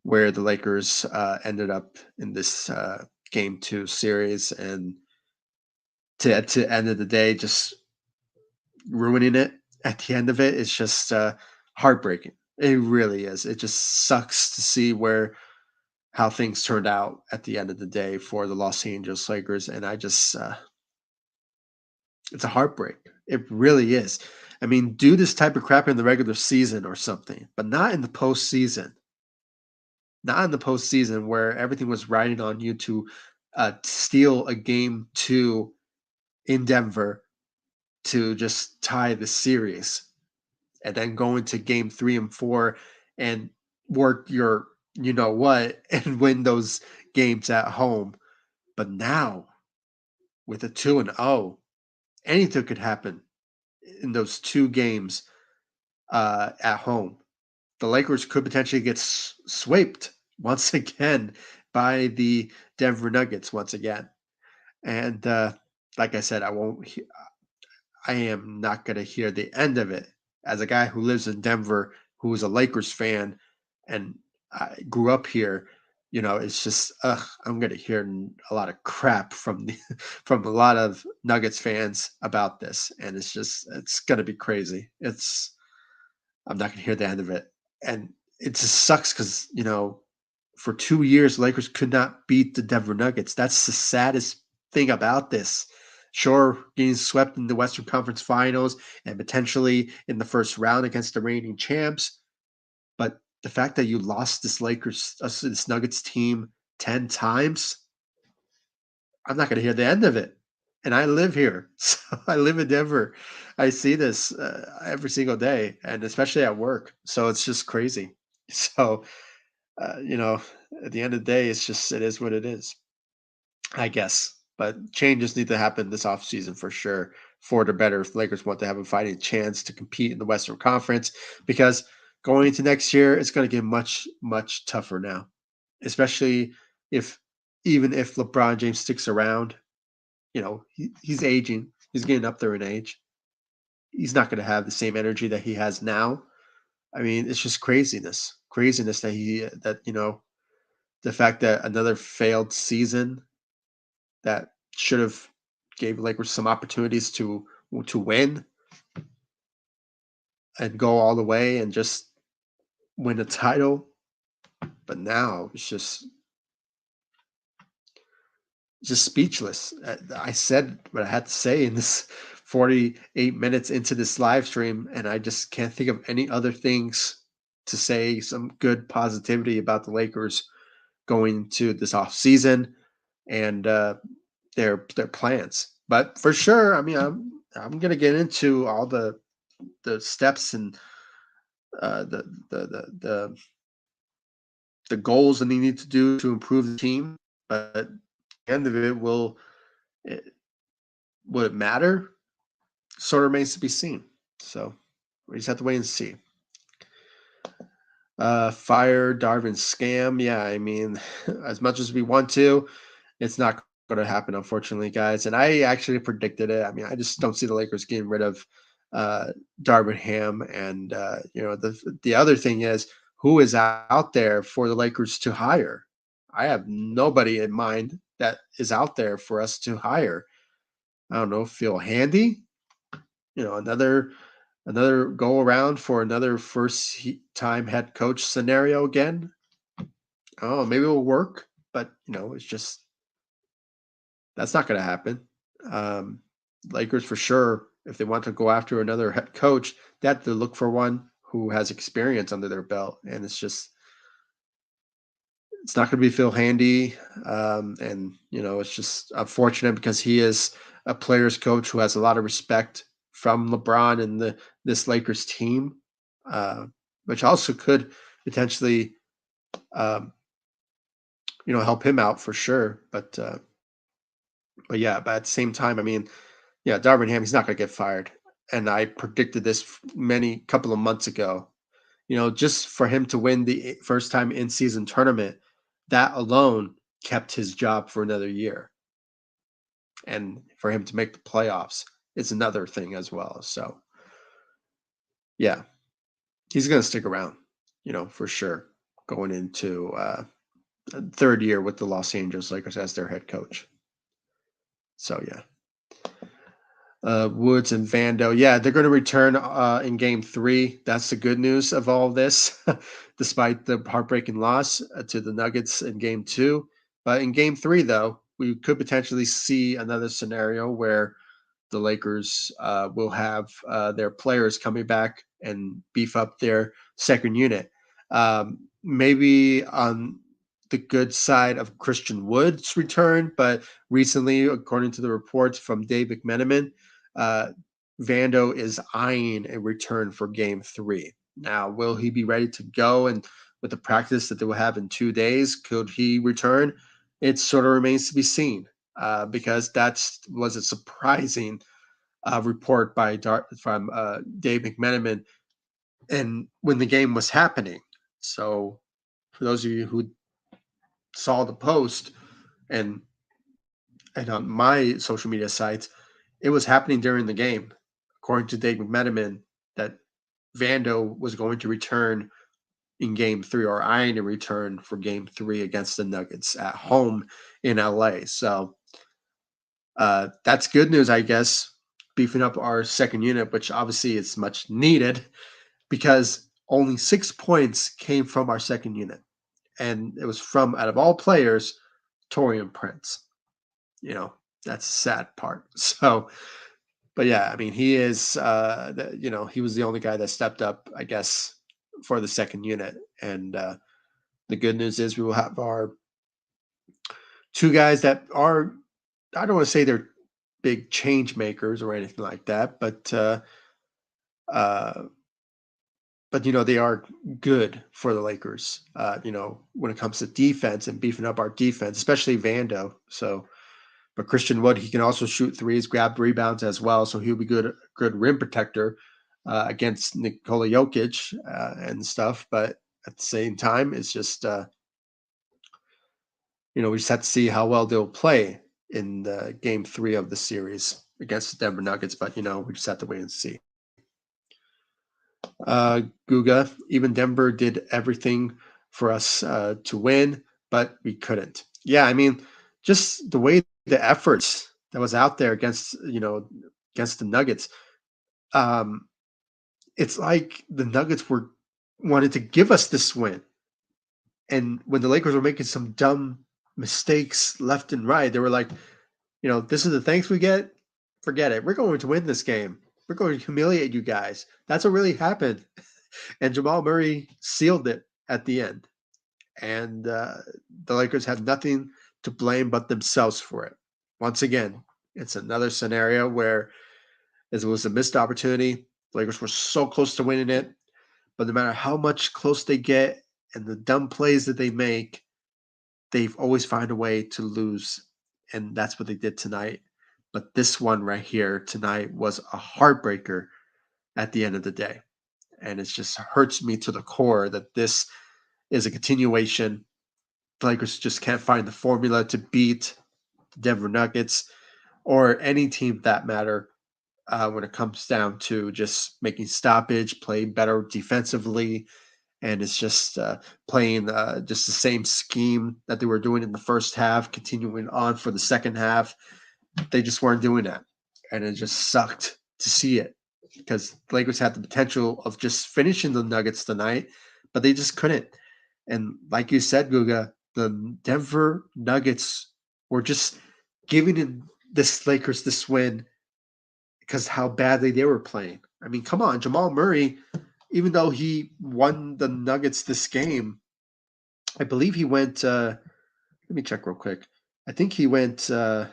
where the Lakers ended up in this game two series, and to end of the day, just ruining it at the end of it is just heartbreaking. It really is. It just sucks to see where how things turned out at the end of the day for the Los Angeles Lakers, and I just it's a heartbreak. It really is. I mean, do this type of crap in the regular season or something, but not in the postseason. Not in the postseason where everything was riding on you to steal a game two in Denver to just tie the series, and then go into game three and four and work your you know what and win those games at home. But now with a 2-0, anything could happen in those two games at home. The Lakers could potentially get swiped once again by the Denver Nuggets once again. And like I said, I am not going to hear the end of it. As a guy who lives in Denver, who is a Lakers fan, and I grew up here, it's just I'm going to hear a lot of crap from the from a lot of Nuggets fans about this, and it's going to be crazy. I'm not going to hear the end of it, and it just sucks because for 2 years, Lakers could not beat the Denver Nuggets. That's the saddest thing about this. Sure, getting swept in the Western Conference Finals and potentially in the first round against the reigning champs, but the fact that you lost this Nuggets team 10 times, I'm not going to hear the end of it. And I live here. So I live in Denver. I see this every single day, and especially at work. So it's just crazy. So, uh, you know, at the end of the day, it is what it is, I guess. But changes need to happen this offseason for sure for the better if the Lakers want to have a fighting chance to compete in the Western Conference, because going into next year, it's going to get much, much tougher now, especially if even if LeBron James sticks around. He's aging, he's getting up there in age. He's not going to have the same energy that he has now. I mean, it's just craziness the fact that another failed season that should have gave Lakers some opportunities to win and go all the way and just win a title. But now it's just speechless. I said what I had to say in this 48 minutes into this live stream, and I just can't think of any other things to say some good positivity about the Lakers going into this off season and their plans. But for sure, I mean, I'm gonna get into all the steps and the goals that they need to do to improve the team. But at the end of it, it, will it matter? Sort of remains to be seen. So we just have to wait and see. Fire Darvin scam. Yeah, I mean, as much as we want to, it's not going to happen, unfortunately, guys. And I actually predicted it. I mean, I just don't see the Lakers getting rid of uh, Darvin Ham. And the other thing is, who is out there for the Lakers to hire? I have nobody in mind that is out there for us to hire. I don't know. Feel handy? Another go around for another time head coach scenario again. Oh, maybe it'll work, but it's just that's not going to happen. Um, Lakers for sure If they want to go after another head coach, they have to look for one who has experience under their belt. And it's not going to be Phil Handy. And, it's just unfortunate because he is a player's coach who has a lot of respect from LeBron and this Lakers team, uh, which also could potentially, um, help him out for sure. But yeah, but at the same time, I mean, yeah, Darvin Ham, he's not going to get fired. And I predicted this many couple of months ago. Just for him to win the first time in season tournament, that alone kept his job for another year. And for him to make the playoffs, it's another thing as well. So, yeah, he's going to stick around, for sure, going into a third year with the Los Angeles Lakers as their head coach. So, yeah. Woods and Vando. Yeah, they're going to return in game 3. That's the good news of all this, despite the heartbreaking loss to the Nuggets in game 2. But in game 3, though, we could potentially see another scenario where the Lakers will have their players coming back and beef up their second unit. Maybe on the good side of Christian Wood's return, but recently, according to the reports from Dave McMenamin, uh, Vando is eyeing a return for Game 3. Now, will he be ready to go? And with the practice that they will have in 2 days, could he return? It sort of remains to be seen because that was a surprising report from Dave McMenamin, and when the game was happening. So, for those of you who saw the post and on my social media sites, it was happening during the game, according to Dave McMenamin, that Vando was going to return in game 3 or eyeing a return for game 3 against the Nuggets at home in LA. So that's good news, I guess, beefing up our second unit, which obviously is much needed because only 6 points came from our second unit. And it was from, out of all players, Torian Prince. That's the sad part. So, but yeah, I mean, he is, he was the only guy that stepped up, I guess, for the second unit. And the good news is we will have our 2 guys that are, I don't want to say they're big change makers or anything like that, uh, but they are good for the Lakers. When it comes to defense and beefing up our defense, especially Vando. So, but Christian Wood, he can also shoot threes, grab rebounds as well. So he'll be good rim protector against Nikola Jokic and stuff. But at the same time, it's just we just have to see how well they'll play in the game 3 of the series against the Denver Nuggets. But we just have to wait and see. Googa, even Denver did everything for us to win, but we couldn't. Yeah, I mean, just the way the efforts that was out there against the Nuggets, um, it's like the Nuggets wanted to give us this win, and when the Lakers were making some dumb mistakes left and right, they were like, this is the thanks we get. Forget it. We're going to win this game. We're going to humiliate you guys. That's what really happened. And Jamal Murray sealed it at the end. And the Lakers had nothing to blame but themselves for it. Once again, it's another scenario where it was a missed opportunity. The Lakers were so close to winning it, but no matter how much close they get and the dumb plays that they make, they've always find a way to lose. And that's what they did tonight. But this one right here tonight was a heartbreaker at the end of the day. And it just hurts me to the core that this is a continuation. The Lakers just can't find the formula to beat the Denver Nuggets or any team that matter when it comes down to just making stoppage, playing better defensively, and it's just playing just the same scheme that they were doing in the first half, continuing on for the second half. They just weren't doing that, and it just sucked to see it because the Lakers had the potential of just finishing the Nuggets tonight, but they just couldn't. And like you said, Guga, the Denver Nuggets were just giving this Lakers this win because how badly they were playing. I mean, come on, Jamal Murray, even though he won the Nuggets this game, I believe he went. Let me check real quick. I think he went. Let's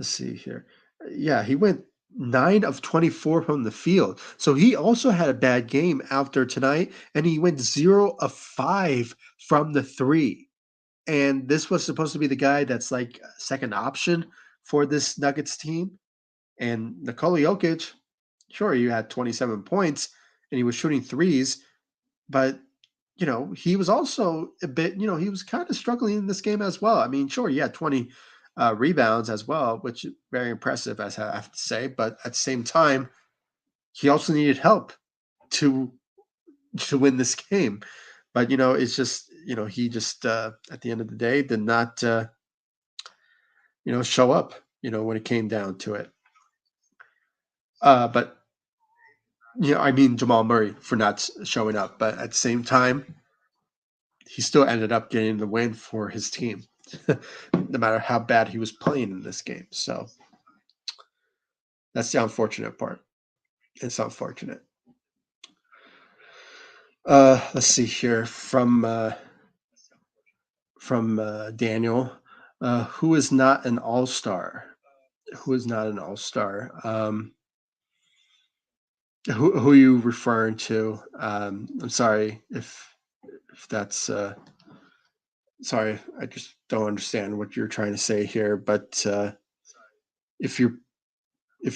see here. Yeah, he went 9 of 24 from the field. So he also had a bad game after tonight, and he went 0 of 5 from the three. And this was supposed to be the guy that's like second option for this Nuggets team. And Nikola Jokic, sure, he had 27 points and he was shooting threes, but he was also a bit, he was kind of struggling in this game as well. I mean, sure, he had 20 rebounds as well, which is very impressive, as I have to say. But at the same time, he also needed help to win this game. But it's just he just at the end of the day did not show up. When it came down to it. But I mean Jamal Murray for not showing up. But at the same time, he still ended up getting the win for his team, no matter how bad he was playing in this game. So that's the unfortunate part. It's unfortunate. Let's see here from Daniel, who is not an all-star. Who is not an all-star? Who are you referring to? I'm sorry if that's sorry, I just don't understand what you're trying to say here. But if you're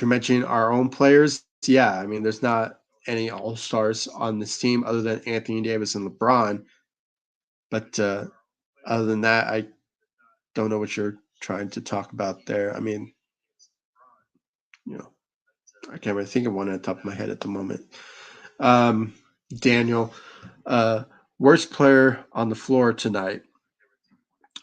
mentioning our own players, yeah, I mean, there's not any all stars on this team other than Anthony Davis and LeBron. But other than that, I don't know what you're trying to talk about there. I mean, you know, I can't really think of one at the top of my head at the moment. Um, Daniel, uh, worst player on the floor tonight.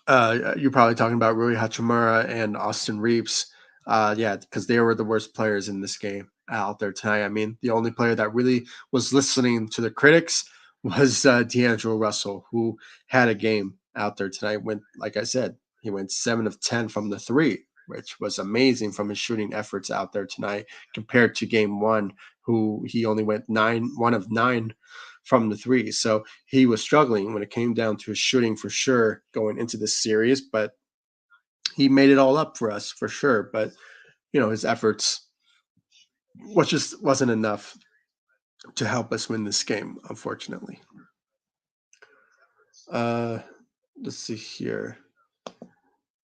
You're probably talking about Rui Hachimura and Austin Reeves. Yeah, because they were the worst players in this game out there tonight. I mean, the only player that really was listening to the critics was DeAndre Russell, who had a game out there tonight. Went, like I said, he went 7 of 10 from the three, which was amazing from his shooting efforts out there tonight compared to game one, who he only went 1 of 9 from the three. So he was struggling when it came down to his shooting for sure going into this series, but he made it all up for us for sure. But his efforts wasn't enough to help us win this game, unfortunately. Uh, let's see here.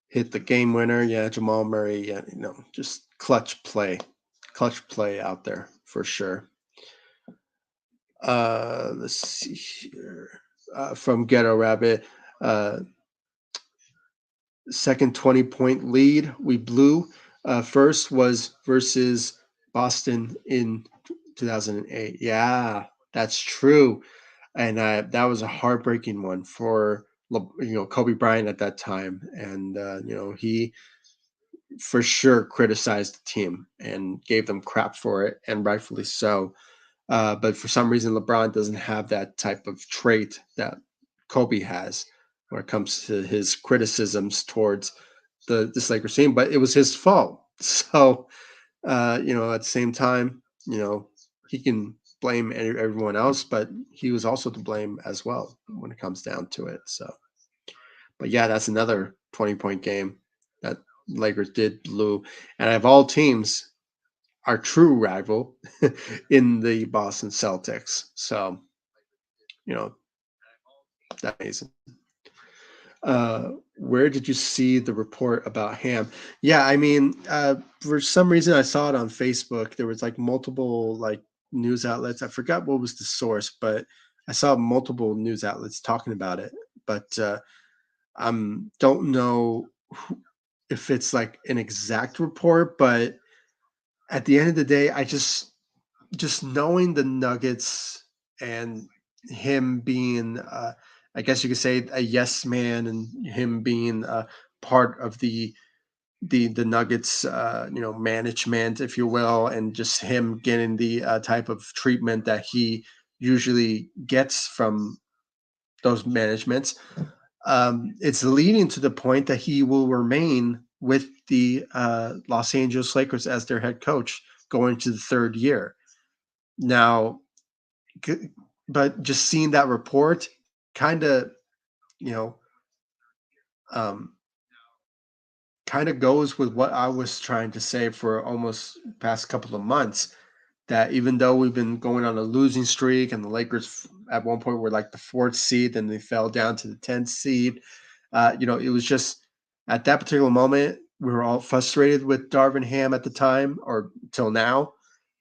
Hit the game winner, yeah, Jamal Murray. Yeah, just clutch play out there for sure. Let's see here. From Ghetto Rabbit. Second 20-point lead we blew. First was versus Boston in 2008. Yeah, that's true. And that was a heartbreaking one for Kobe Bryant at that time. And he for sure criticized the team and gave them crap for it, and rightfully so. But for some reason, LeBron doesn't have that type of trait that Kobe has when it comes to his criticisms towards this Lakers team. But it was his fault. So, at the same time, he can blame everyone else, but he was also to blame as well when it comes down to it. So, but yeah, that's another 20-point game that Lakers did blew. And of all teams, our true rival in the Boston Celtics. So, that's amazing. Where did you see the report about Ham? Yeah, I mean, for some reason I saw it on Facebook. There was like multiple like news outlets. I forgot what was the source, but I saw multiple news outlets talking about it. But don't know if it's like an exact report, but at the end of the day, I just knowing the Nuggets and him being, I guess you could say, a yes man, and him being part of the Nuggets, management, if you will, and just him getting the type of treatment that he usually gets from those managements. It's leading to the point that he will remain with the Los Angeles Lakers as their head coach going to the third year. Now, g- but just seeing that report kind of, you know, um, kind of goes with what I was trying to say for almost past couple of months, that even though we've been going on a losing streak and the Lakers at one point were like the fourth seed, then they fell down to the 10th seed. It was just at that particular moment, we were all frustrated with Darvin Ham at the time or till now.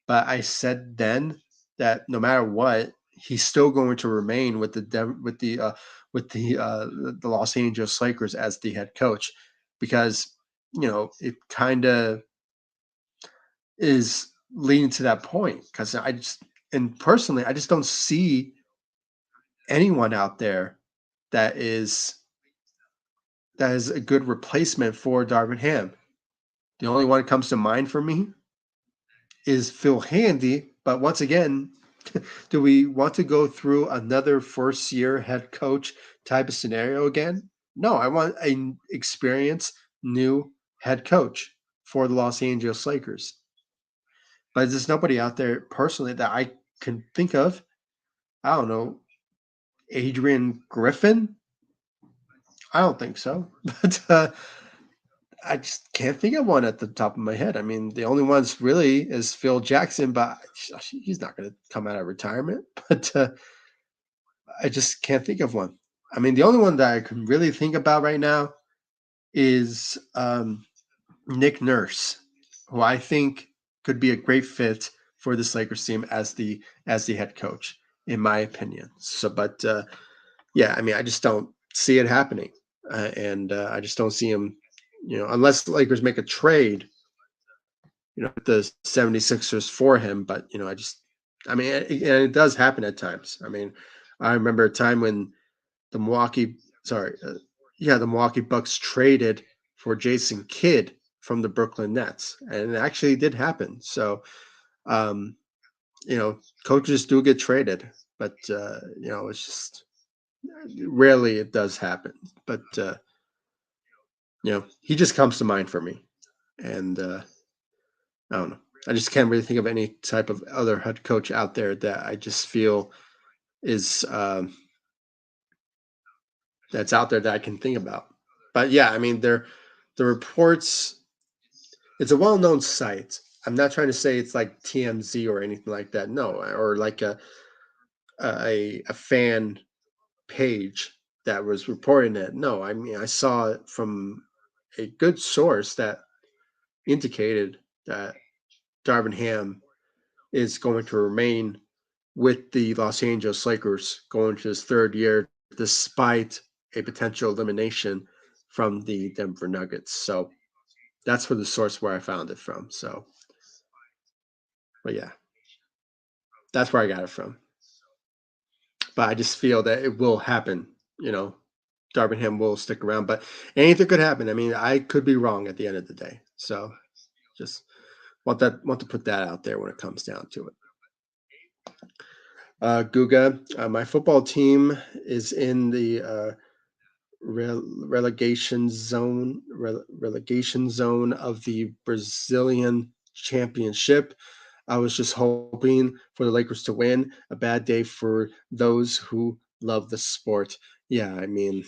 But I said then that no matter what, he's still going to remain with the Los Angeles Lakers as the head coach, because it kind of is leading to that point. Because and personally, I just don't see anyone out there that is a good replacement for Darvin Ham. The only one that comes to mind for me is Phil Handy. But once again, do we want to go through another first year head coach type of scenario again? No, I want an experienced new head coach for the Los Angeles Lakers. But there's nobody out there personally that I can think of. I don't know. Adrian Griffin? I don't think so. But I just can't think of one at the top of my head. I mean, the only ones really is Phil Jackson, but he's not going to come out of retirement. But I just can't think of one. I mean, the only one that I can really think about right now is Nick Nurse, who I think could be a great fit for this Lakers team as the head coach, in my opinion. So, but yeah, I mean, I just don't see it happening, and I just don't see him. Unless the Lakers make a trade, the 76ers for him. But I mean, it does happen at times. I mean, I remember a time when the Milwaukee, sorry, the Milwaukee Bucks traded for Jason Kidd from the Brooklyn Nets, and it actually did happen. So, um, coaches do get traded, but it's just rarely it does happen. But he just comes to mind for me, and I don't know. I just can't really think of any type of other head coach out there that I just feel is that's out there that I can think about. But yeah, I mean, the reports. It's a well-known site. I'm not trying to say it's like TMZ or anything like that. No, or like a fan page that was reporting it. No, I mean, I saw it from a good source that indicated that Darvin Ham is going to remain with the Los Angeles Lakers going to his third year, despite a potential elimination from the Denver Nuggets. So that's for the source where I found it from. So, but yeah, that's where I got it from. But I just feel that it will happen. Darvin Ham will stick around, but anything could happen. I mean, I could be wrong at the end of the day. So just want to put that out there when it comes down to it. Googa, my football team is in the relegation zone of the Brazilian Championship. I was just hoping for the Lakers to win. A bad day for those who love the sport. Yeah, I mean,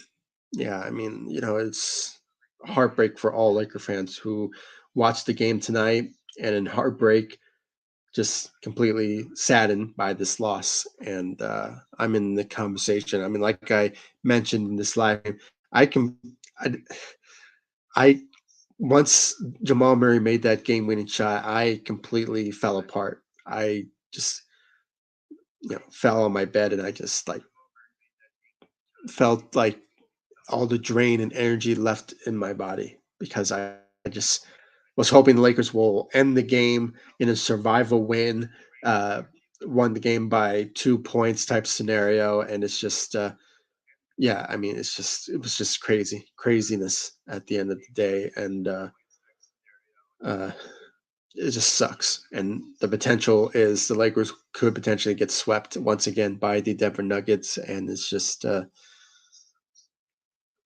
it's heartbreak for all Laker fans who watched the game tonight, and in heartbreak, just completely saddened by this loss. And I'm in the conversation. I mean, like I mentioned in this live, I can, I, I once Jamal Murray made that game-winning shot, I completely fell apart. I just fell on my bed, and I just like felt like all the drain and energy left in my body, because I just was hoping the Lakers will end the game in a survival win, uh, won the game by 2 points type scenario, and it's just yeah, I mean, it was just craziness at the end of the day, and uh, it just sucks. And the potential is the Lakers could potentially get swept once again by the Denver Nuggets, and it's just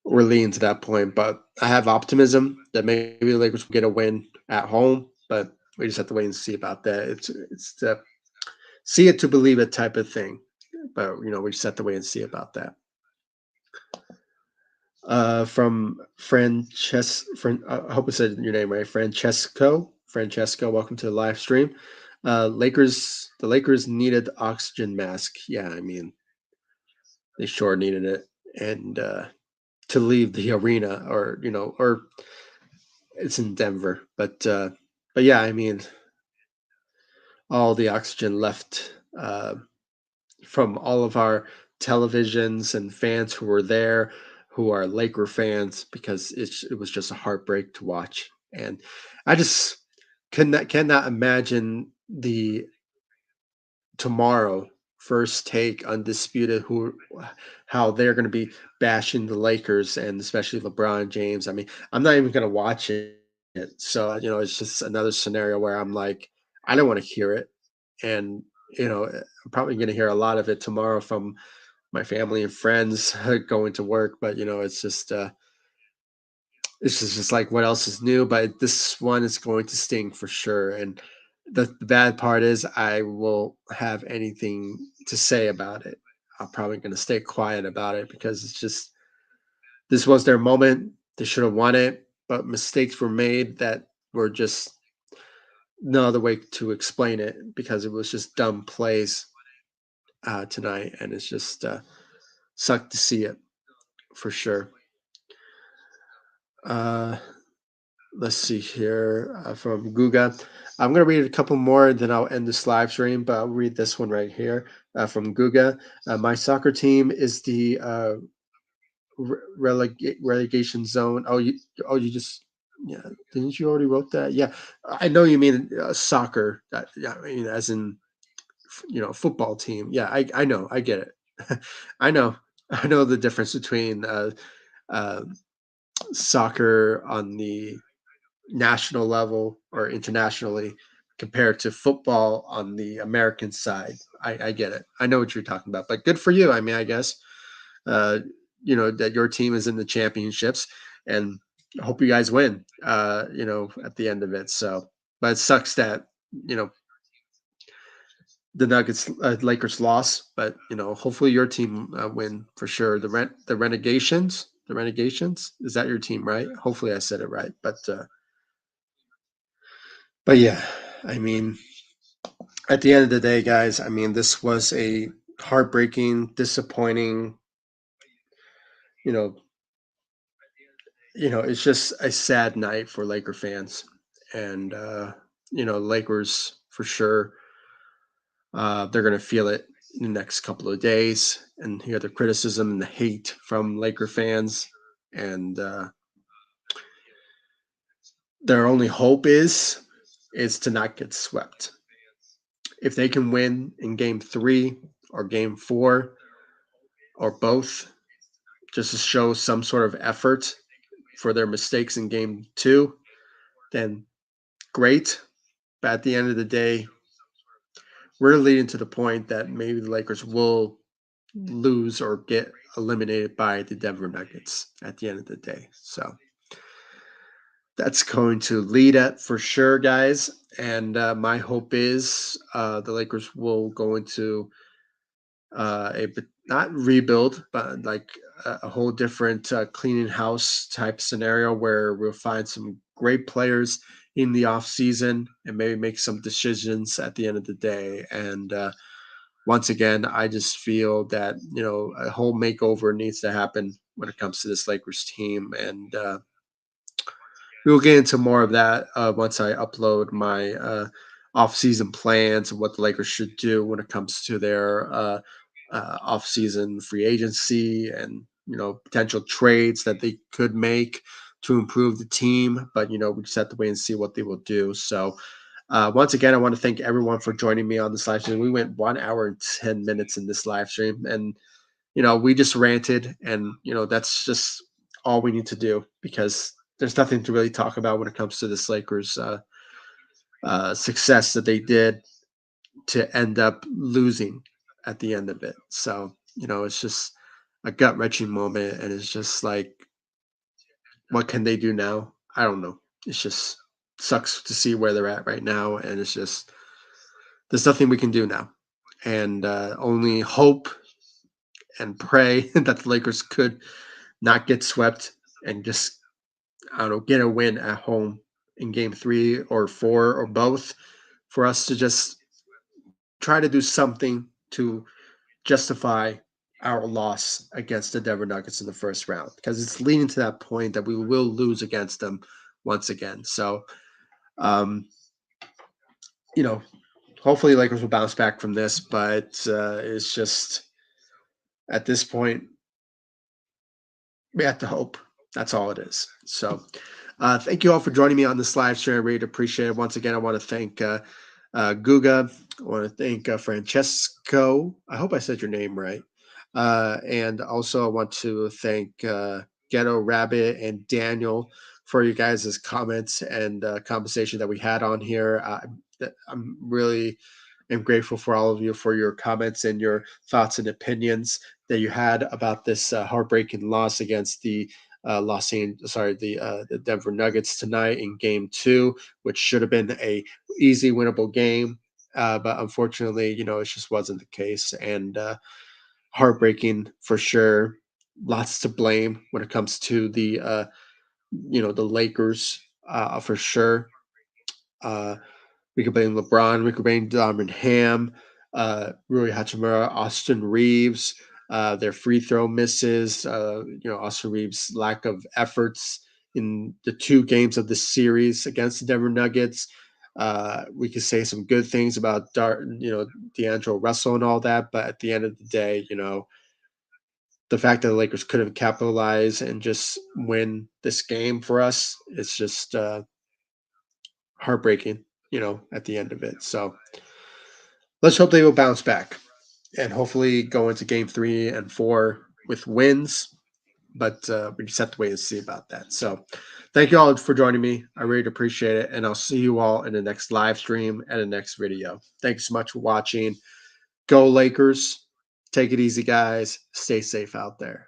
we're leaning to that point. But I have optimism that maybe the Lakers will get a win at home, but we just have to wait and see about that. It's the see it to believe it type of thing. But we just have to wait and see about that. From I hope I said your name right. Francesco, welcome to the live stream. The Lakers needed oxygen mask. Yeah, I mean, they sure needed it. And to leave the arena, or it's in Denver, but yeah, I mean, all the oxygen left from all of our televisions and fans who were there, who are Laker fans, because it was just a heartbreak to watch. And I just cannot imagine the tomorrow first take undisputed who how they're going to be bashing the Lakers and especially LeBron James. I mean, I'm not even going to watch it. So, it's just another scenario where I'm like, I don't want to hear it. And, I'm probably going to hear a lot of it tomorrow from my family and friends going to work. But, it's just like what else is new, but this one is going to sting for sure. And the bad part is I will have anything to say about it. I'm probably going to stay quiet about it because it's just this was their moment. They should have won it, but mistakes were made that were just no other way to explain it because it was just dumb plays tonight, and it's just sucked to see it for sure. Uh, Let's see here from Googa. I'm going to read a couple more, then I'll end this live stream, but I'll read this one right here from Googa. My soccer team is the relegation zone. You just, yeah, didn't you already wrote that? Yeah, I know you mean soccer. Yeah, I mean, as in, football team. Yeah, I know. I get it. I know. I know the difference between uh, soccer on the national level or internationally compared to football on the American side. I get it. I know what you're talking about, but good for you. I mean, I guess, uh, that your team is in the championships and I hope you guys win, at the end of it. So, but it sucks that, you know, the Nuggets, Lakers lost, but, hopefully your team win for sure. The Renegations, is that your team, right? Hopefully I said it right, but yeah, I mean, at the end of the day, guys, I mean, this was a heartbreaking, disappointing, you know, it's just a sad night for Laker fans, and Lakers for sure. They're gonna feel it in the next couple of days, and hear the criticism and the hate from Laker fans, and their only hope is to not get swept. If they can win in Game 3 or Game 4 or both, just to show some sort of effort for their mistakes in game two, then great. But at the end of the day, we're leading to the point that maybe the Lakers will lose or get eliminated by the Denver Nuggets at the end of the day. So that's going to lead at for sure, guys. And my hope is the Lakers will go into not rebuild, but like a whole different cleaning house type scenario where we'll find some great players in the off season and maybe make some decisions at the end of the day. And once again, I just feel that a whole makeover needs to happen when it comes to this Lakers team, and we'll get into more of that once I upload my off-season plans and what the Lakers should do when it comes to their off-season free agency and potential trades that they could make to improve the team. But we just have to wait and see what they will do. So once again, I want to thank everyone for joining me on this live stream. We went 1 hour and 10 minutes in this live stream, and we just ranted, and that's just all we need to do because there's nothing to really talk about when it comes to this Lakers success that they did to end up losing at the end of it. So it's just a gut wrenching moment, and it's just like What can they do now? I don't know. It's just sucks to see where they're at right now, and it's just there's nothing we can do now, and only hope and pray that the Lakers could not get swept and just I don't know get a win at home in Game 3 or 4 or both for us to just try to do something to justify our loss against the Denver Nuggets in the first round because it's leading to that point that we will lose against them once again. So, um, you know, hopefully Lakers will bounce back from this, but it's just at this point we have to hope. That's all it is. So, thank you all for joining me on this live stream. I really appreciate it. Once again, I want to thank Googa. I want to thank Francesco. I hope I said your name right. And also, I want to thank Ghetto Rabbit and Daniel for you guys' comments and conversation that we had on here. I'm really am grateful for all of you for your comments and your thoughts and opinions that you had about this heartbreaking loss against the the Denver Nuggets tonight in Game 2, which should have been a easy winnable game, but unfortunately, it just wasn't the case, and heartbreaking for sure. Lots to blame when it comes to the Lakers for sure. Uh, we could blame LeBron. We could blame Darvin Ham, Rui Hachimura, Austin Reeves, their free throw misses. Austin Reeves' lack of efforts in the 2 games of the series against the Denver Nuggets. We could say some good things about DeAndre Russell and all that, but at the end of the day, the fact that the Lakers could have capitalized and just win this game for us, it's just heartbreaking, at the end of it. So let's hope they will bounce back and hopefully go into Game 3 and 4 with wins. But we just have to wait and see about that. So thank you all for joining me. I really appreciate it. And I'll see you all in the next live stream and the next video. Thanks so much for watching. Go Lakers. Take it easy, guys. Stay safe out there.